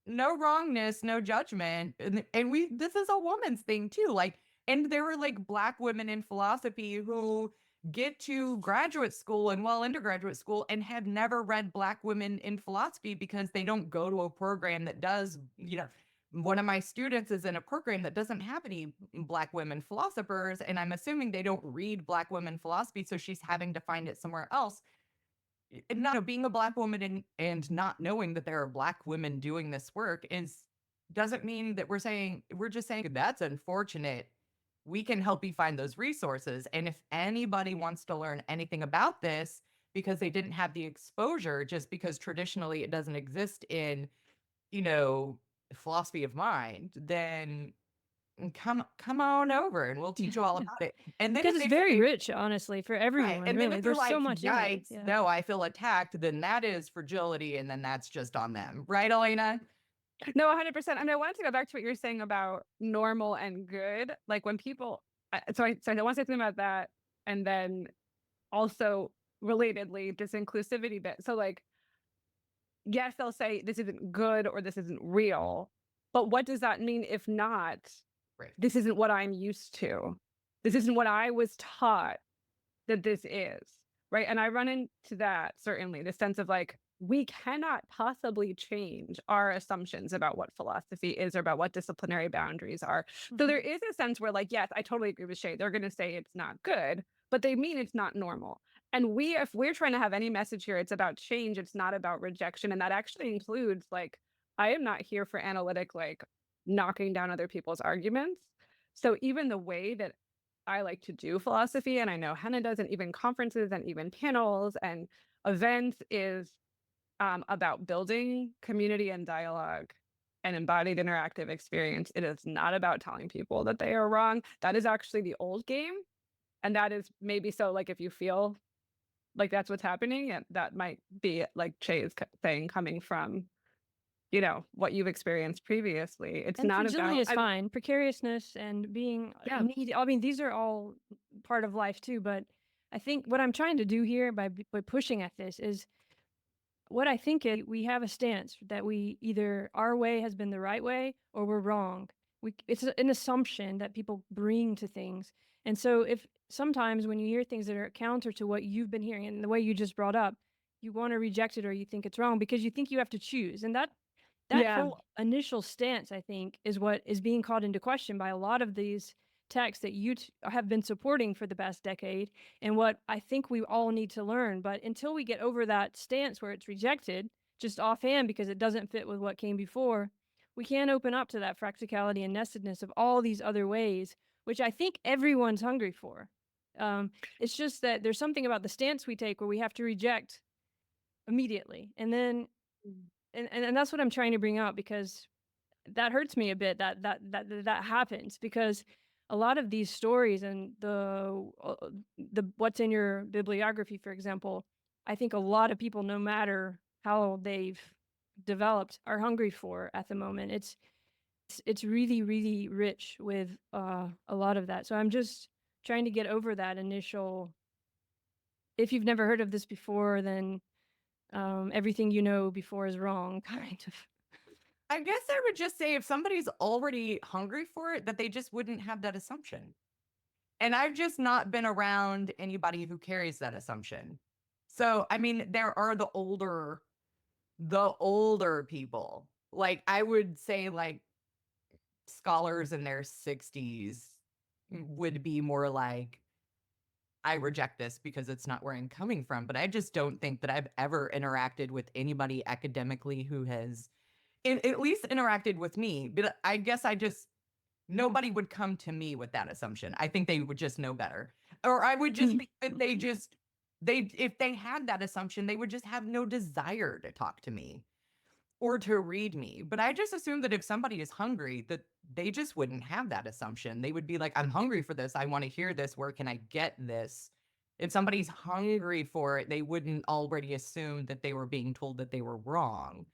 no wrongness, no judgment, and this is a woman's thing too, like, and there were like Black women in philosophy who get to graduate school and undergraduate school and have never read Black women in philosophy because they don't go to a program that does, one of my students is in a program that doesn't have any Black women philosophers, and I'm assuming they don't read Black women philosophy, so she's having to find it somewhere else. And not being a Black woman and not knowing that there are Black women doing this work doesn't mean that we're just saying that's unfortunate. We can help you find those resources. And if anybody wants to learn anything about this because they didn't have the exposure, just because traditionally it doesn't exist in, philosophy of mind, then come on over and we'll teach you all about it. And then Because if it's they very say, rich, honestly, for right, everyone, and then really. if they're There's so like, much in it. yikes, Yeah. no, I feel attacked, then that is fragility, and then that's just on them. Right, Elena? No, 100%. I mean, I wanted to go back to what you were saying about normal and good. Like when people, so I want to say something about that. And then also relatedly, this inclusivity bit. So like, yes, they'll say this isn't good or this isn't real. But what does that mean if not, Right. this isn't what I'm used to? This isn't what I was taught that this is, right? And I run into that, certainly, the sense of like, we cannot possibly change our assumptions about what philosophy is or about what disciplinary boundaries are. So there is a sense where like, yes, I totally agree with Shay. They're going to say it's not good, but they mean it's not normal. And if we're trying to have any message here, it's about change. It's not about rejection. And that actually includes like, I am not here for analytic, like knocking down other people's arguments. So even the way that I like to do philosophy, and I know Hannah does, and even conferences and even panels and events is about building community and dialogue and embodied interactive experience. It is not about telling people that they are wrong. That is actually the old game. And that is maybe so like if you feel like that's what's happening, and that might be like Shay is saying coming from, what you've experienced previously. It's And not fragility about is fine. Precariousness and being Yeah. needy. I mean, these are all part of life too. But I think what I'm trying to do here by pushing at this is what I think is we have a stance that we either our way has been the right way or we're wrong. It's an assumption that people bring to things. And so if sometimes when you hear things that are counter to what you've been hearing and the way you just brought up, you want to reject it or you think it's wrong because you think you have to choose. And that Yeah. whole initial stance, I think, is what is being called into question by a lot of these texts that you have been supporting for the past decade, and what I think we all need to learn. But until we get over that stance where it's rejected just offhand because it doesn't fit with what came before, we can't open up to that practicality and nestedness of all these other ways, which I think everyone's hungry for. It's just that there's something about the stance we take where we have to reject immediately, and then and that's what I'm trying to bring up, because that hurts me a bit that happens, because a lot of these stories and the what's in your bibliography, for example, I think a lot of people, no matter how they've developed, are hungry for at the moment. It's really, really rich with a lot of that. So I'm just trying to get over that initial, if you've never heard of this before, then everything you know before is wrong, kind of. I guess I would just say if somebody's already hungry for it, that they just wouldn't have that assumption. And I've just not been around anybody who carries that assumption. So, I mean, there are the older people. Like I would say like scholars in their 60s would be more like, I reject this because it's not where I'm coming from. But I just don't think that I've ever interacted with anybody academically who has at least interacted with me. But I guess nobody would come to me with that assumption. I think they would just know better. Or I would just think that if they had that assumption, they would just have no desire to talk to me or to read me. But I just assume that if somebody is hungry, that they just wouldn't have that assumption. They would be like, I'm hungry for this. I want to hear this. Where can I get this? If somebody's hungry for it, they wouldn't already assume that they were being told that they were wrong.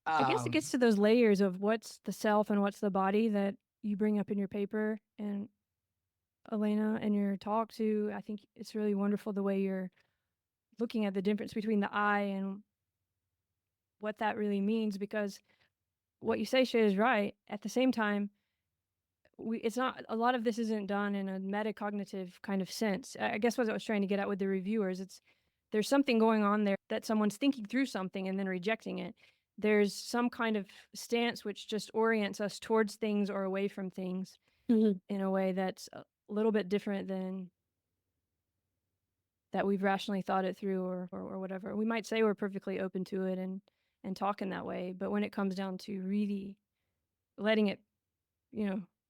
I guess it gets to those layers of what's the self and what's the body that you bring up in your paper, and Elena, in your talk too. I think it's really wonderful the way you're looking at the difference between the I and what that really means, because what you say, Shay, is right. At the same time, it's not, a lot of this isn't done in a metacognitive kind of sense. I guess what I was trying to get at with the reviewers, there's something going on there that someone's thinking through something and then rejecting it. there's some kind of stance which just orients us towards things or away from things in a way that's a little bit different than that we've rationally thought it through or whatever. We might say we're perfectly open to it and talk in that way, but when it comes down to really letting it,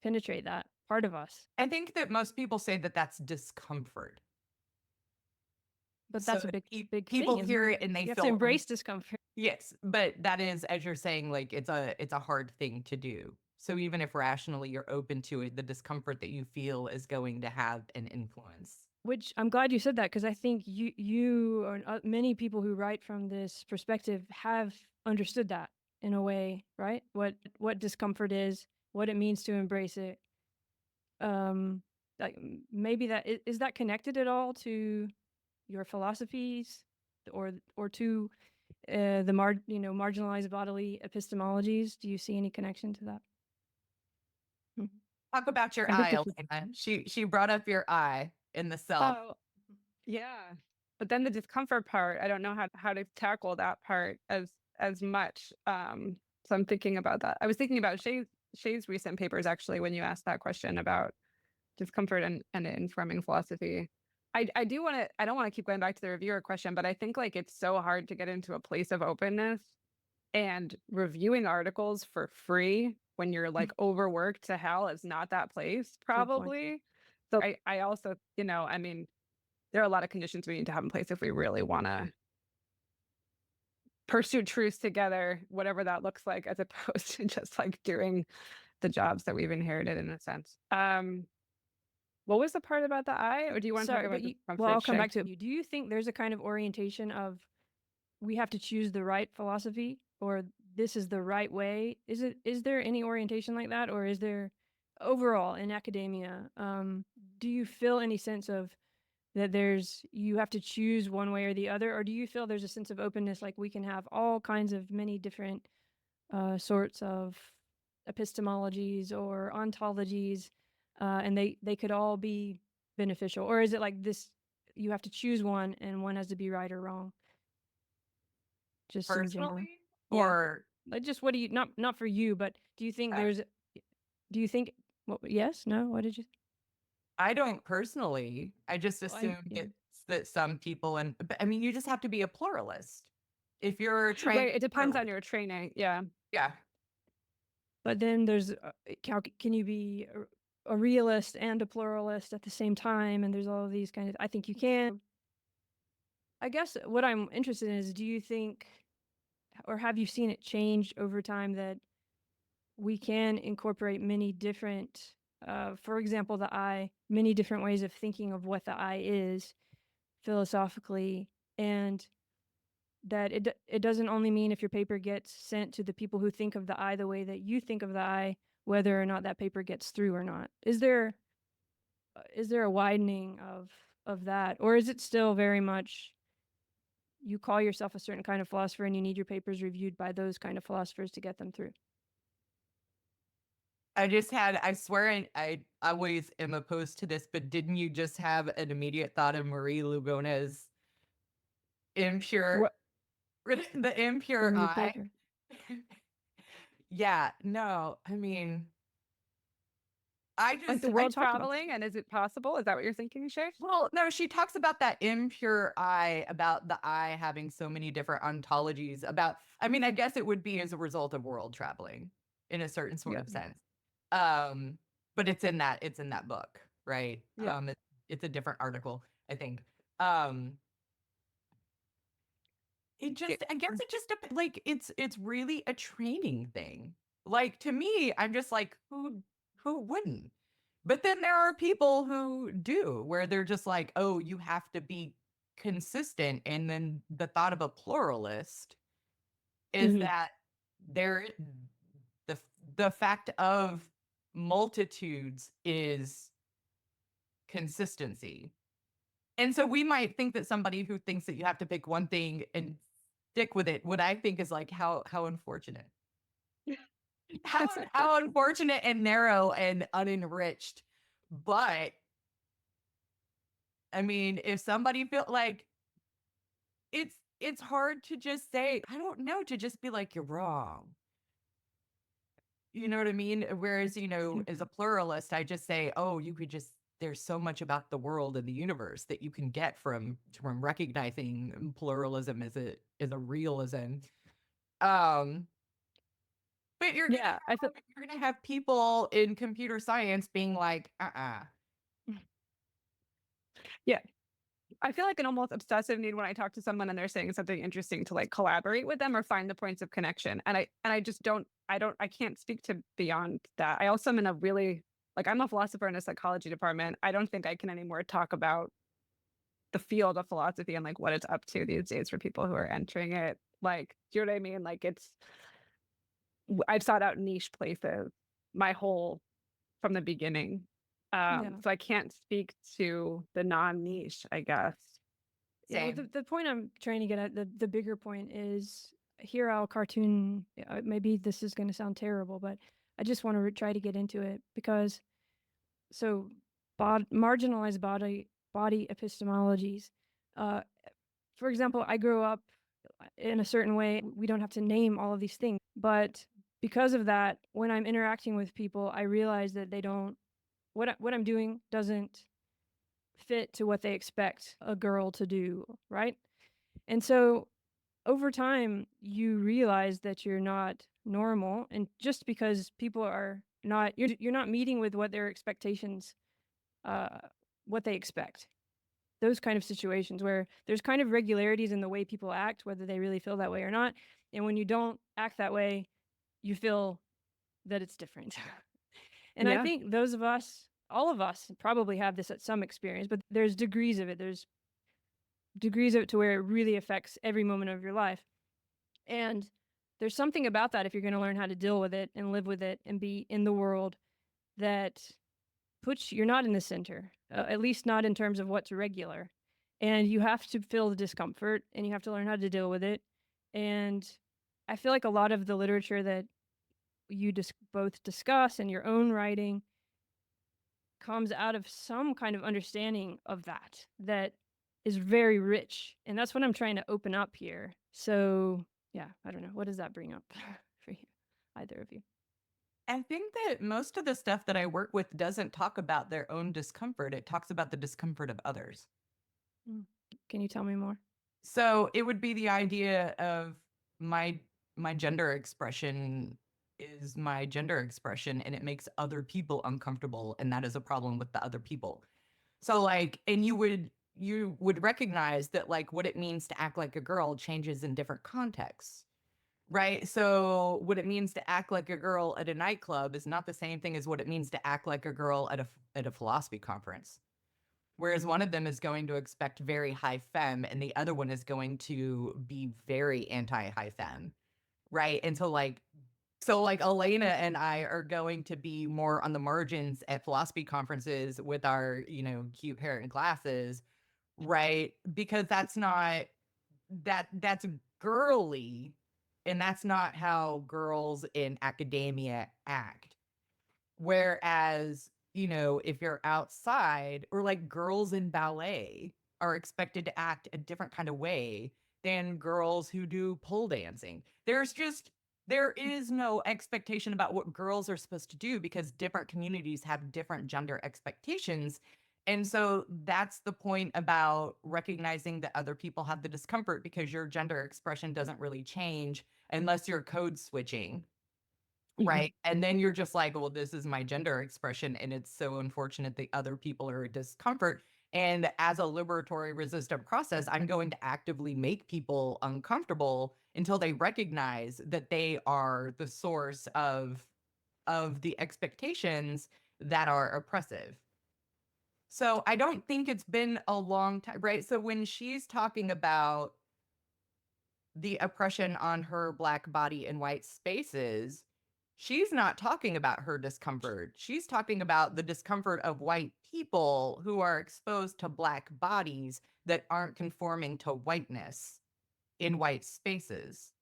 penetrate that part of us. I think that most people say that that's discomfort. But that's So a big people thing. hear it and they You have feel to embrace discomfort. Yes, but that is, as you're saying, like it's a hard thing to do. So even if rationally you're open to it, the discomfort that you feel is going to have an influence. Which I'm glad you said that, because I think you or many people who write from this perspective have understood that in a way, right? What discomfort is, what it means to embrace it. Like maybe that is that connected at all to your philosophies or to the marginalized bodily epistemologies? Do you see any connection to that? Talk about your I eye, think Elena. She brought up your eye in the self. Oh, yeah. But then the discomfort part, I don't know how to tackle that part as much. So I'm thinking about that. I was thinking about Shay's recent papers actually when you asked that question about discomfort and informing philosophy. I don't want to keep going back to the reviewer question, but I think like it's so hard to get into a place of openness and reviewing articles for free when you're like overworked to hell is not that place probably. So I also, I mean, there are a lot of conditions we need to have in place if we really want to pursue truth together, whatever that looks like, as opposed to just like doing the jobs that we've inherited in a sense. What was the part about the eye, or do you want to talk about discomfort? Well, I'll come back to it. Do you think there's a kind of orientation of we have to choose the right philosophy, or this is the right way? Is there any orientation like that, or is there overall in academia? Do you feel any sense of that you have to choose one way or the other, or do you feel there's a sense of openness, like we can have all kinds of many different sorts of epistemologies or ontologies, and they could all be beneficial? Or is it like this, you have to choose one and one has to be right or wrong? Just in general. Personally? Yeah. Or Like just what do you, not for you, but do you think yes, no, what did you? I don't personally. I just assume it's that some people but I mean, you just have to be a pluralist. If you're trained, right, it depends on your training. Yeah. But then there's can you be a realist and a pluralist at the same time? And there's all of these kind of, I think you can. I guess what I'm interested in is, do you think, or have you seen it change over time, that we can incorporate many different, for example, the I, many different ways of thinking of what the I is philosophically, and that it doesn't only mean if your paper gets sent to the people who think of the I the way that you think of the I, whether or not that paper gets through or not. Is there a widening of that, or is it still very much you call yourself a certain kind of philosopher and you need your papers reviewed by those kind of philosophers to get them through? I swear I always am opposed to this, but didn't you just have an immediate thought of Marie Lugona's impure, the impure eye? Yeah, no, I mean, I just like the world traveling, and is it possible? Is that what you're thinking, Shay? Well, no, she talks about that impure eye, about the eye having so many different ontologies. I mean, I guess it would be as a result of world traveling in a certain sort of sense. But it's in that book, right? Yeah. It's a different article, I think. I guess it just like it's really a training thing. Like to me, I'm just like, who wouldn't? But then there are people who do, where they're just like, oh, you have to be consistent. And then the thought of a pluralist is that the fact of multitudes is consistency. And so we might think that somebody who thinks that you have to pick one thing and stick with it, what I think is like, how unfortunate. How unfortunate and narrow and unenriched. But I mean, if somebody feel like it's it's hard to just say, I don't know, to just be like, you're wrong. You know what I mean? Whereas, as a pluralist, I just say, oh, you could just, there's so much about the world and the universe that you can get from recognizing pluralism as a realism. Um, but Yeah, I feel you're gonna have people in computer science being like, yeah. I feel like an almost obsessive need when I talk to someone and they're saying something interesting to like collaborate with them or find the points of connection. And I just I can't speak to beyond that. I also am in a really like I'm a philosopher in a psychology department. I don't think I can anymore talk about the field of philosophy and like what it's up to these days for people who are entering it. Like, do you know what I mean? Like I've sought out niche places my whole from the beginning. Yeah. So I can't speak to the non-niche, I guess. Yeah, well, same. the point I'm trying to get at, the bigger point is here I'll cartoon. Maybe this is going to sound terrible, but I just want to try to get into it because so marginalized body epistemologies. Uh, for example, I grew up in a certain way. We don't have to name all of these things, but because of that, when I'm interacting with people, I realize that they don't. What I'm doing doesn't fit to what they expect a girl to do, right? And so over time, you realize that you're not normal, and just because people are not, you're not meeting with what their expectations, uh, what they expect. Those kind of situations where there's kind of regularities in the way people act, whether they really feel that way or not. And when you don't act that way, you feel that it's different. And I Yeah. think those of us, all of us, probably have this at some experience, but there's degrees of it. There's degrees of it to where it really affects every moment of your life. And there's something about that if you're going to learn how to deal with it and live with it and be in the world that puts you're not in the center, at least not in terms of what's regular. And you have to feel the discomfort and you have to learn how to deal with it. And I feel like a lot of the literature that you both discuss in your own writing comes out of some kind of understanding of that is very rich. And that's what I'm trying to open up here. So yeah, I don't know. What does that bring up for you, either of you? I think that most of the stuff that I work with doesn't talk about their own discomfort. It talks about the discomfort of others. Can you tell me more? So it would be the idea of my my gender expression is my gender expression and it makes other people uncomfortable and that is a problem with the other people. So like and you would recognize that like what it means to act like a girl changes in different contexts. Right? So what it means to act like a girl at a nightclub is not the same thing as what it means to act like a girl at a philosophy conference. Whereas one of them is going to expect very high femme and the other one is going to be very anti high femme. Right. And so like Elena and I are going to be more on the margins at philosophy conferences with our, cute hair and glasses, right? Because that's girly and that's not how girls in academia act. Whereas, if you're outside or like girls in ballet are expected to act a different kind of way than girls who do pole dancing. There is no expectation about what girls are supposed to do because different communities have different gender expectations. And so that's the point about recognizing that other people have the discomfort because your gender expression doesn't really change unless you're code switching. Right. And then you're just like, well, this is my gender expression. And it's so unfortunate that other people are a discomfort. And as a liberatory resistant process, I'm going to actively make people uncomfortable until they recognize that they are the source of the expectations that are oppressive. So I don't think it's been a long time, right? So when she's talking about the oppression on her Black body in white spaces, she's not talking about her discomfort. She's talking about the discomfort of white people who are exposed to Black bodies that aren't conforming to whiteness in white spaces.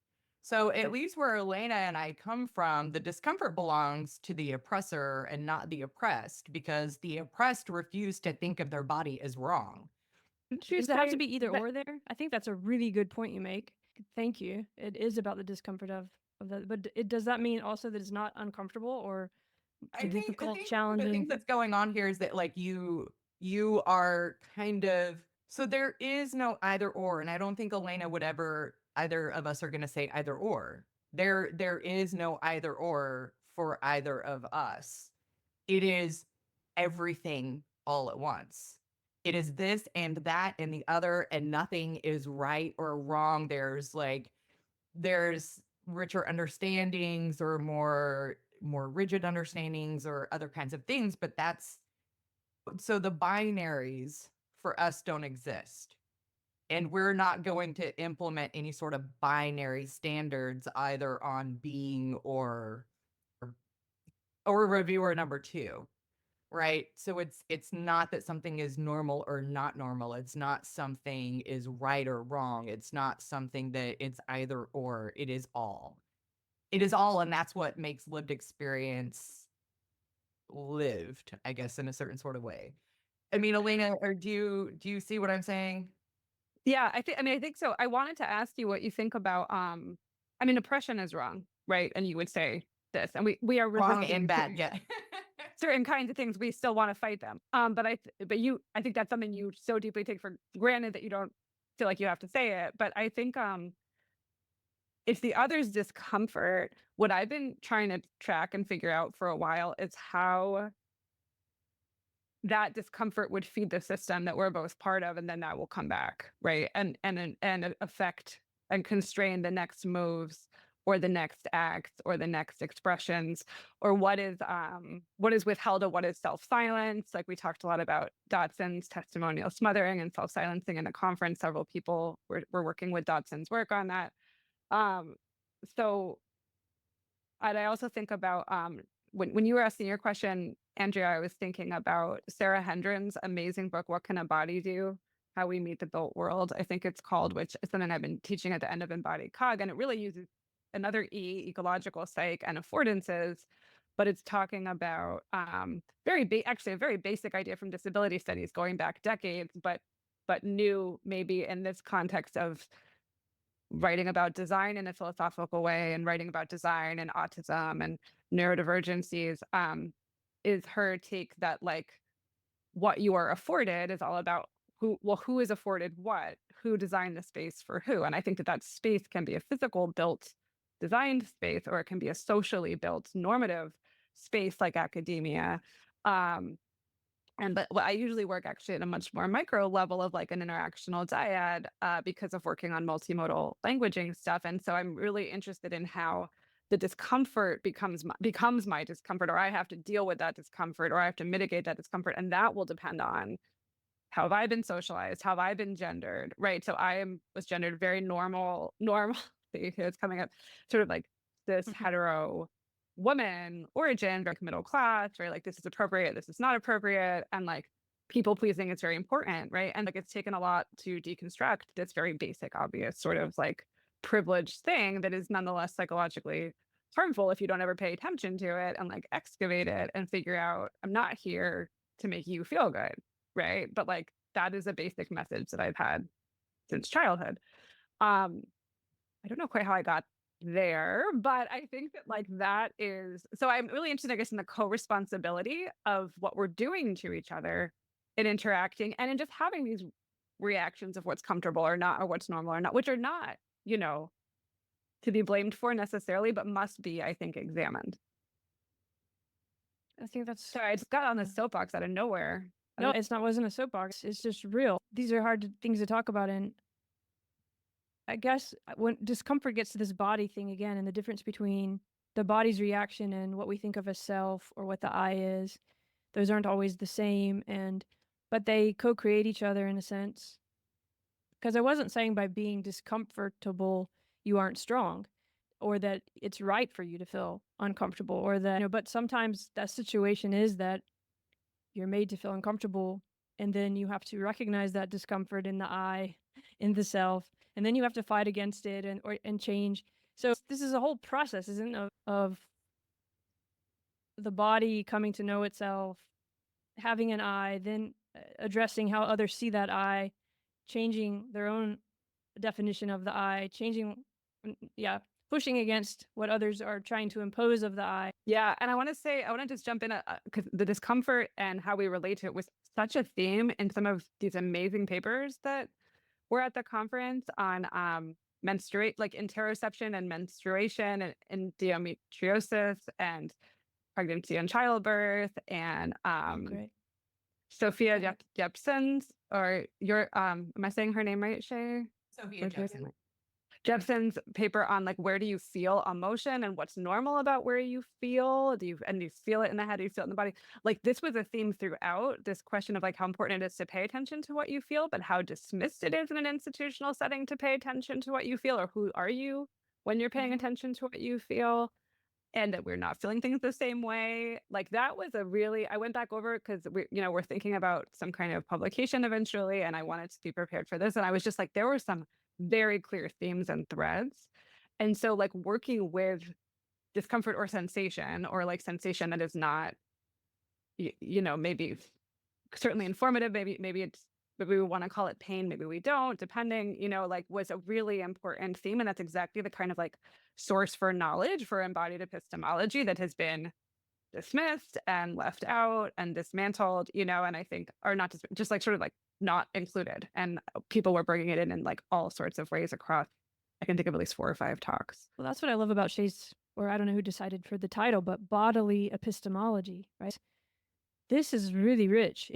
So, at least where Elena and I come from, the discomfort belongs to the oppressor and not the oppressed, because the oppressed refuse to think of their body as wrong. Does it have to be either that- or there? I think that's a really good point you make. Thank you. It is about the discomfort of that, but does that mean also that it's not uncomfortable or difficult, The challenging? thing that's going on here is that like you are kind of, so there is no either or, and I don't think Elena would ever, either of us are going to say either or. There is no either or for either of us. It is everything all at once. It is this and that and the other, and nothing is right or wrong. There's richer understandings or more rigid understandings or other kinds of things, but that's, so the binaries for us don't exist, and we're not going to implement any sort of binary standards either on being or reviewer number two, right? So it's not that something is normal or not normal. It's not something is right or wrong. It's not something that it's either or. It is all. It is all, and that's what makes lived experience lived, I guess, in a certain sort of way. I mean, Elena, or do you see what I'm saying? Yeah, I think so. I wanted to ask you what you think about I mean, oppression is wrong, right? And you would say this, and we are Wrong resisting and bad, yeah. certain kinds of things. We still want to fight them. I think that's something you so deeply take for granted that you don't feel like you have to say it. But I think it's the other's discomfort. What I've been trying to track and figure out for a while is how that discomfort would feed the system that we're both part of, and then that will come back, right? And affect and constrain the next moves or the next acts or the next expressions, or what is withheld or what is self-silence. Like we talked a lot about Dodson's testimonial smothering and self-silencing in a conference. Several people were working with Dodson's work on that. So and I also think about when you were asking your question, Andrea, I was thinking about Sarah Hendren's amazing book, What Can a Body Do? How We Meet the Built World, I think it's called, which is something I've been teaching at the end of Embodied Cog. And it really uses another ecological psych and affordances, but it's talking about actually a very basic idea from disability studies going back decades, but new maybe in this context of writing about design in a philosophical way and writing about design and autism and neurodivergencies, is her take that like what you are afforded is all about who is afforded what, who designed the space for who. And I think that space can be a physical built designed space, or it can be a socially built normative space like academia. But I usually work actually at a much more micro level of like an interactional dyad because of working on multimodal languaging stuff. And so I'm really interested in how the discomfort becomes my discomfort, or I have to deal with that discomfort, or I have to mitigate that discomfort. And that will depend on how have I been socialized, how have I been gendered, right? So was gendered very normal. It's coming up sort of like this hetero woman origin, very middle class, right? Like this is appropriate, this is not appropriate. And like people pleasing is very important, right? And like it's taken a lot to deconstruct this very basic, obvious sort of like privileged thing that is nonetheless psychologically harmful if you don't ever pay attention to it and like excavate it and figure out, I'm not here to make you feel good, right? But like that is a basic message that I've had since childhood. I don't know quite how I got there, but I think that like that is, so I'm really interested, I guess, in the co-responsibility of what we're doing to each other in interacting and in just having these reactions of what's comfortable or not, or what's normal or not, which are not, to be blamed for necessarily, but must be, I think, examined. I think that's Sorry, I just got on the soapbox out of nowhere. no, wasn't a soapbox. It's just real. These are hard things to talk about, and I guess when discomfort gets to this body thing again, and the difference between the body's reaction and what we think of as self or what the I is, those aren't always the same, but they co-create each other in a sense. Because I wasn't saying by being discomfortable you aren't strong, or that it's right for you to feel uncomfortable, or that, but sometimes that situation is that you're made to feel uncomfortable, and then you have to recognize that discomfort in the I, in the self, and then you have to fight against it and change. So this is a whole process, isn't it, of the body coming to know itself, having an I, then addressing how others see that I, changing their own definition of the I, pushing against what others are trying to impose of the I. Yeah. And I want to just jump in because the discomfort and how we relate to it was such a theme in some of these amazing papers that were at the conference on like interoception and menstruation and endometriosis and pregnancy and childbirth and Great. Sophia Jepson's or your am I saying her name right, Shay? Sophia Jepson. Jepson's paper on like where do you feel emotion and what's normal about where you feel. Do you feel it in the head? Do you feel it in the body? Like this was a theme throughout, this question of like how important it is to pay attention to what you feel, but how dismissed it is in an institutional setting to pay attention to what you feel, or who are you when you're paying attention to what you feel, and that we're not feeling things the same way. Like that was I went back over it because we're thinking about some kind of publication eventually, and I wanted to be prepared for this. And I was just like, there were some very clear themes and threads. And so like working with discomfort or sensation, or like sensation that is not, maybe certainly informative, maybe we want to call it pain, maybe we don't, depending, like was a really important theme. And that's exactly the kind of like source for knowledge for embodied epistemology that has been dismissed and left out and dismantled, and I think, or not just like sort of like not included. And people were bringing it in like all sorts of ways across, I can think of at least 4 or 5 talks. Well, that's what I love about Shay's, or I don't know who decided for the title, but bodily epistemology, right? This is really rich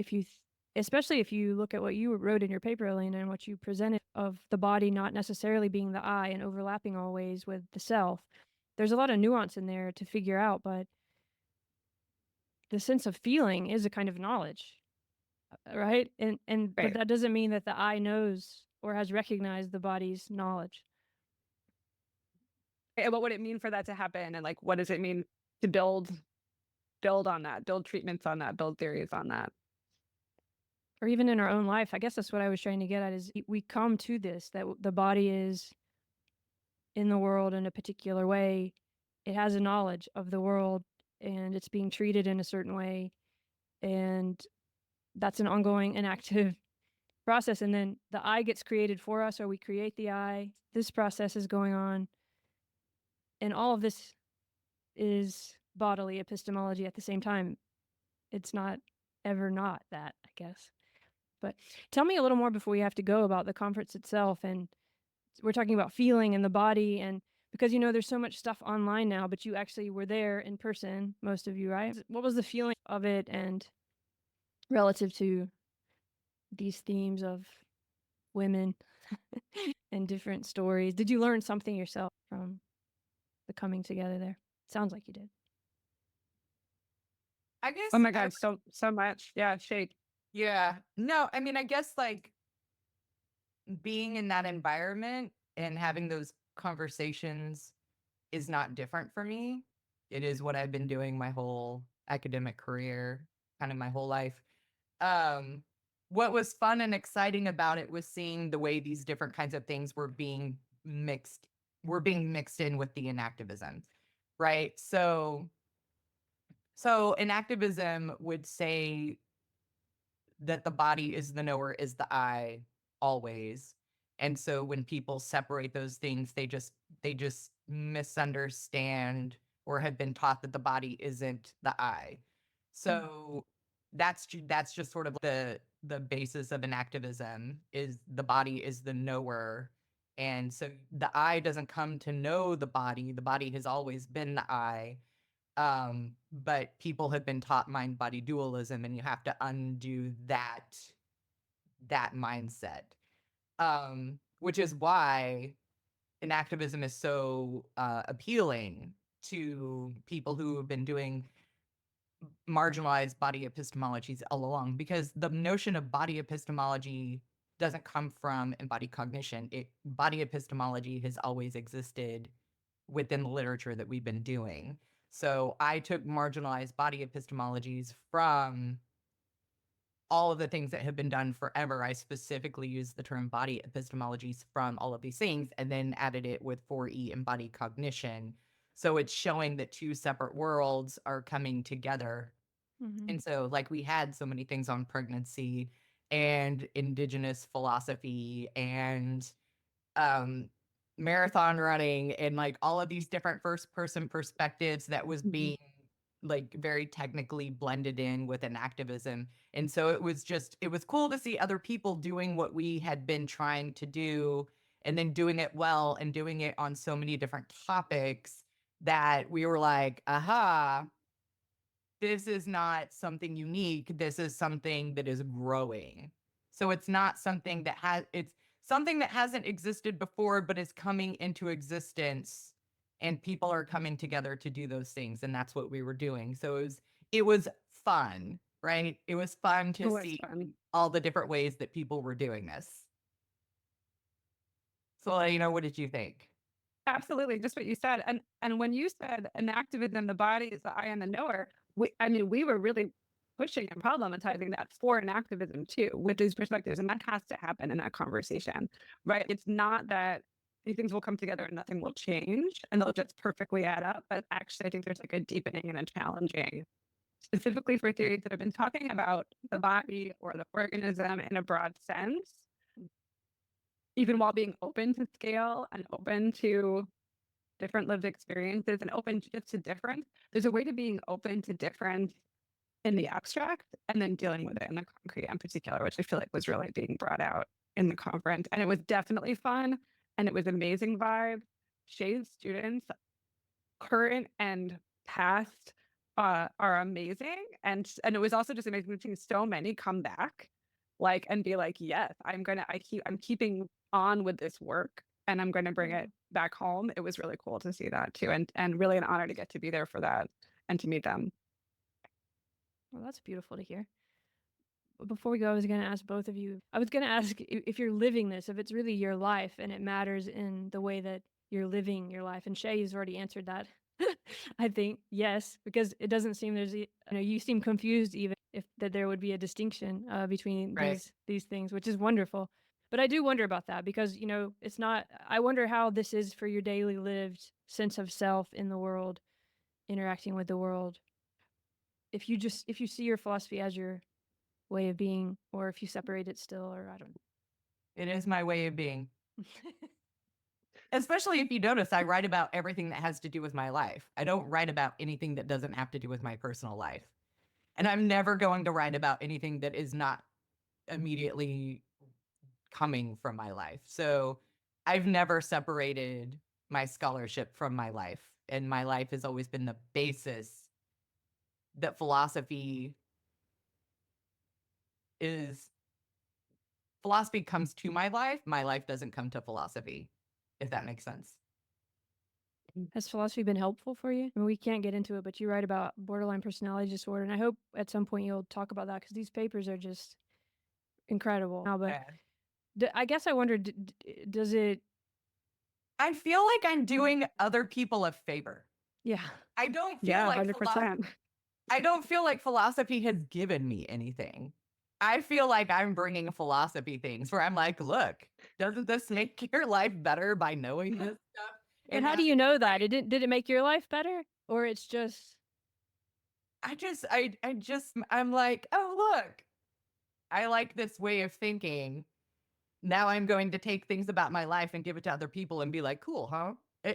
especially if you look at what you wrote in your paper, Elena, and what you presented of the body not necessarily being the I and overlapping always with the self. There's a lot of nuance in there to figure out, but the sense of feeling is a kind of knowledge, right? And Right. But that doesn't mean that the I knows or has recognized the body's knowledge. And what would it mean for that to happen? And like, what does it mean to build on that, build treatments on that, build theories on that? Or even in our own life. I guess that's what I was trying to get at, is we come to this, that the body is in the world in a particular way. It has a knowledge of the world and it's being treated in a certain way. And that's an ongoing and active process. And then the I gets created for us, or we create the I. This process is going on. And all of this is bodily epistemology at the same time. It's not ever not that, I guess. But tell me a little more before we have to go about the conference itself. And we're talking about feeling and the body, and because there's so much stuff online now, but you actually were there in person, most of you, right? What was the feeling of it, and relative to these themes of women and different stories? Did you learn something yourself from the coming together there? Sounds like you did. I guess. Oh my God, so much. Yeah, Shay. Yeah. No, I mean, I guess like being in that environment and having those conversations is not different for me. It is what I've been doing my whole academic career, kind of my whole life. What was fun and exciting about it was seeing the way these different kinds of things were being mixed in with the inactivism, right? So inactivism would say that the body is the knower, is the I always. And so when people separate those things, they just misunderstand or have been taught that the body isn't the I. So that's just sort of the basis of inactivism, is the body is the knower. And so the I doesn't come to know the body. The body has always been the I. But people have been taught mind-body dualism, and you have to undo that mindset. Which is why inactivism is so appealing to people who have been doing marginalized body epistemologies all along, because the notion of body epistemology doesn't come from embodied cognition. Body epistemology has always existed within the literature that we've been doing. So I took marginalized body epistemologies from all of the things that have been done forever. I specifically used the term body epistemologies from all of these things, and then added it with 4E embodied cognition. So it's showing that two separate worlds are coming together. And so like we had so many things on pregnancy and indigenous philosophy and marathon running and like all of these different first person perspectives that was being like very technically blended in with an activism. And so it was cool to see other people doing what we had been trying to do and then doing it well and doing it on so many different topics that we were like, aha, this is not something unique. This is something that is growing. So it's not something that it's something that hasn't existed before, but is coming into existence and people are coming together to do those things. And that's what we were doing. So it was fun, right? It was fun to see all the different ways that people were doing this. So, what did you think? Absolutely, just what you said. And when you said an activism, the body is the I and the knower, we were really pushing and problematizing that for an activism too, with these perspectives. And that has to happen in that conversation, right? It's not that these things will come together and nothing will change and they'll just perfectly add up. But actually, I think there's like a deepening and a challenging, specifically for theories that have been talking about the body or the organism in a broad sense, even while being open to scale and open to different lived experiences and open just to different. There's a way to being open to different in the abstract and then dealing with it in the concrete in particular, which I feel like was really being brought out in the conference. And it was definitely fun and it was amazing vibe. Shay's students, current and past, are amazing. And it was also just amazing seeing so many come back and be like, yes, I'm keeping on with this work and I'm going to bring it back home. It was really cool to see that too. And really an honor to get to be there for that and to meet them. Well, that's beautiful to hear. Before we go, I was going to ask both of you, I was going to ask if you're living this, if it's really your life and it matters in the way that you're living your life. And Shay has already answered that. I think, yes, because it doesn't seem you seem confused even if that there would be a distinction between these things, which is wonderful. But I do wonder about that because, it's not, I wonder how this is for your daily lived sense of self in the world, interacting with the world. If you see your philosophy as your way of being, or if you separate it still, or I don't know. It is my way of being. Especially if you notice, I write about everything that has to do with my life. I don't write about anything that doesn't have to do with my personal life. And I'm never going to write about anything that is not immediately coming from my life. So I've never separated my scholarship from my life. And my life has always been the basis that philosophy comes to my life. My life doesn't come to philosophy, if that makes sense. Has philosophy been helpful for you? I mean, we can't get into it, but you write about borderline personality disorder, and I hope at some point you'll talk about that because these papers are just incredible. But I guess I wonder, does it... I feel like I'm doing other people a favor. Yeah. I don't feel like 100%. I don't feel like philosophy has given me anything. I feel like I'm bringing philosophy things where I'm like, look, doesn't this make your life better by knowing this stuff? And how do you know that? Did it make your life better? Or it's just... I'm like, oh, look, I like this way of thinking. Now I'm going to take things about my life and give it to other people and be like, cool, huh?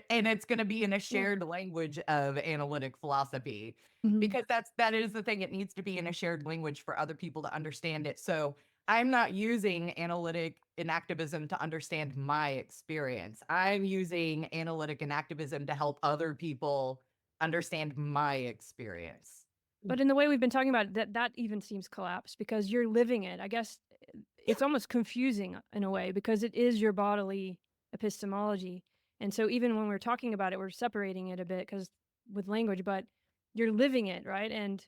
And it's going to be in a shared language of analytic philosophy, because that is the thing. It needs to be in a shared language for other people to understand it. So I'm not using analytic and activism to understand my experience. I'm using analytic and activism to help other people understand my experience. But in the way we've been talking about it, that even seems collapsed because you're living it. I guess it's almost confusing in a way because it is your bodily epistemology. And so even when we're talking about it, we're separating it a bit because with language, but you're living it, right? And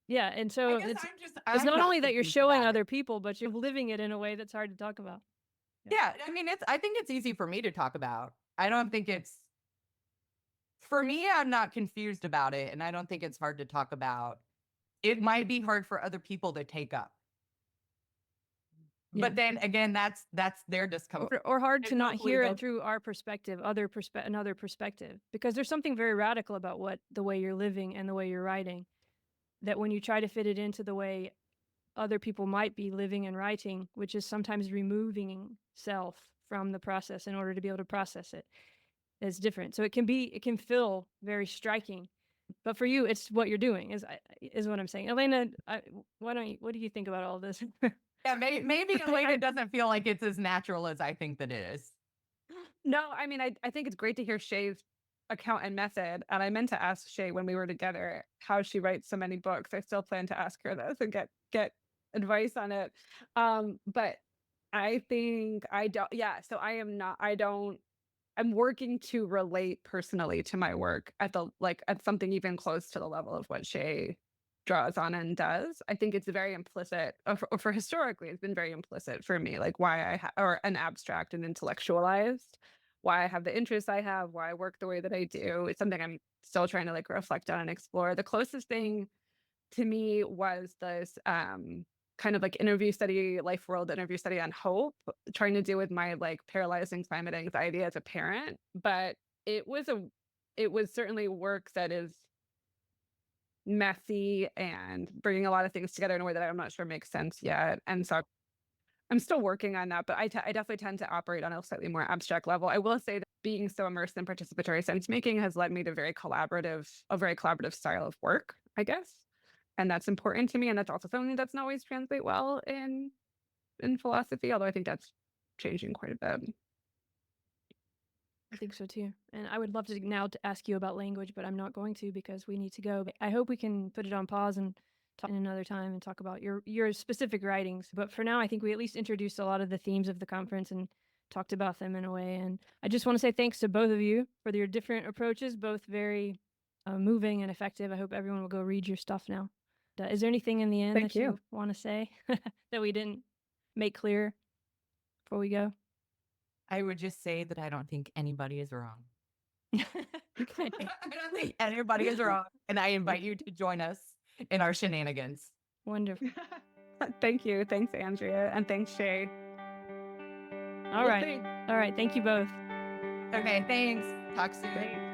yeah, and so it's not only that you're showing other people, but you're living it in a way that's hard to talk about. Yeah, I mean, I think it's easy for me to talk about. I don't think for me, I'm not confused about it, and I don't think it's hard to talk about. It might be hard for other people to take up. But then again, that's their discomfort. Or hard to not hear it through our perspective, another perspective, because there's something very radical about the way you're living and the way you're writing, that when you try to fit it into the way other people might be living and writing, which is sometimes removing self from the process in order to be able to process it. It's different. So it can feel very striking, but for you, it's what you're doing is what I'm saying. Elena, what do you think about all this? Yeah, maybe Elena doesn't feel like it's as natural as I think that it is. No, I mean, I think it's great to hear Shay's account and method. And I meant to ask Shay when we were together how she writes so many books. I still plan to ask her this and get advice on it. But I think I don't, yeah, so I'm working to relate personally to my work at at something even close to the level of what Shay draws on and does. I think it's very implicit, or for historically, it's been very implicit for me, like why or an abstract and intellectualized, why I have the interests I have, why I work the way that I do. It's something I'm still trying to reflect on and explore. The closest thing to me was this kind of interview study, life world interview study on hope, trying to deal with my paralyzing climate anxiety as a parent. But it was certainly work that is messy and bringing a lot of things together in a way that I'm not sure makes sense yet. And so I'm still working on that, but I definitely tend to operate on a slightly more abstract level. I will say that being so immersed in participatory sense making has led me to a very collaborative style of work, I guess. And that's important to me. And that's also something that's not always translate well in philosophy, although I think that's changing quite a bit. I think so too. And I would love to now to ask you about language, but I'm not going to because we need to go. But I hope we can put it on pause and talk in another time and talk about your specific writings. But for now, I think we at least introduced a lot of the themes of the conference and talked about them in a way. And I just want to say thanks to both of you for your different approaches, both very moving and effective. I hope everyone will go read your stuff now. Is there anything in the end Thank that you want to say that we didn't make clear before we go? I would just say that I don't think anybody is wrong. Okay. I don't think anybody is wrong. And I invite you to join us in our shenanigans. Wonderful. Thank you. Thanks, Andrea. And thanks, Shay. All right. Thank you both. Okay, thanks. Talk soon. Great.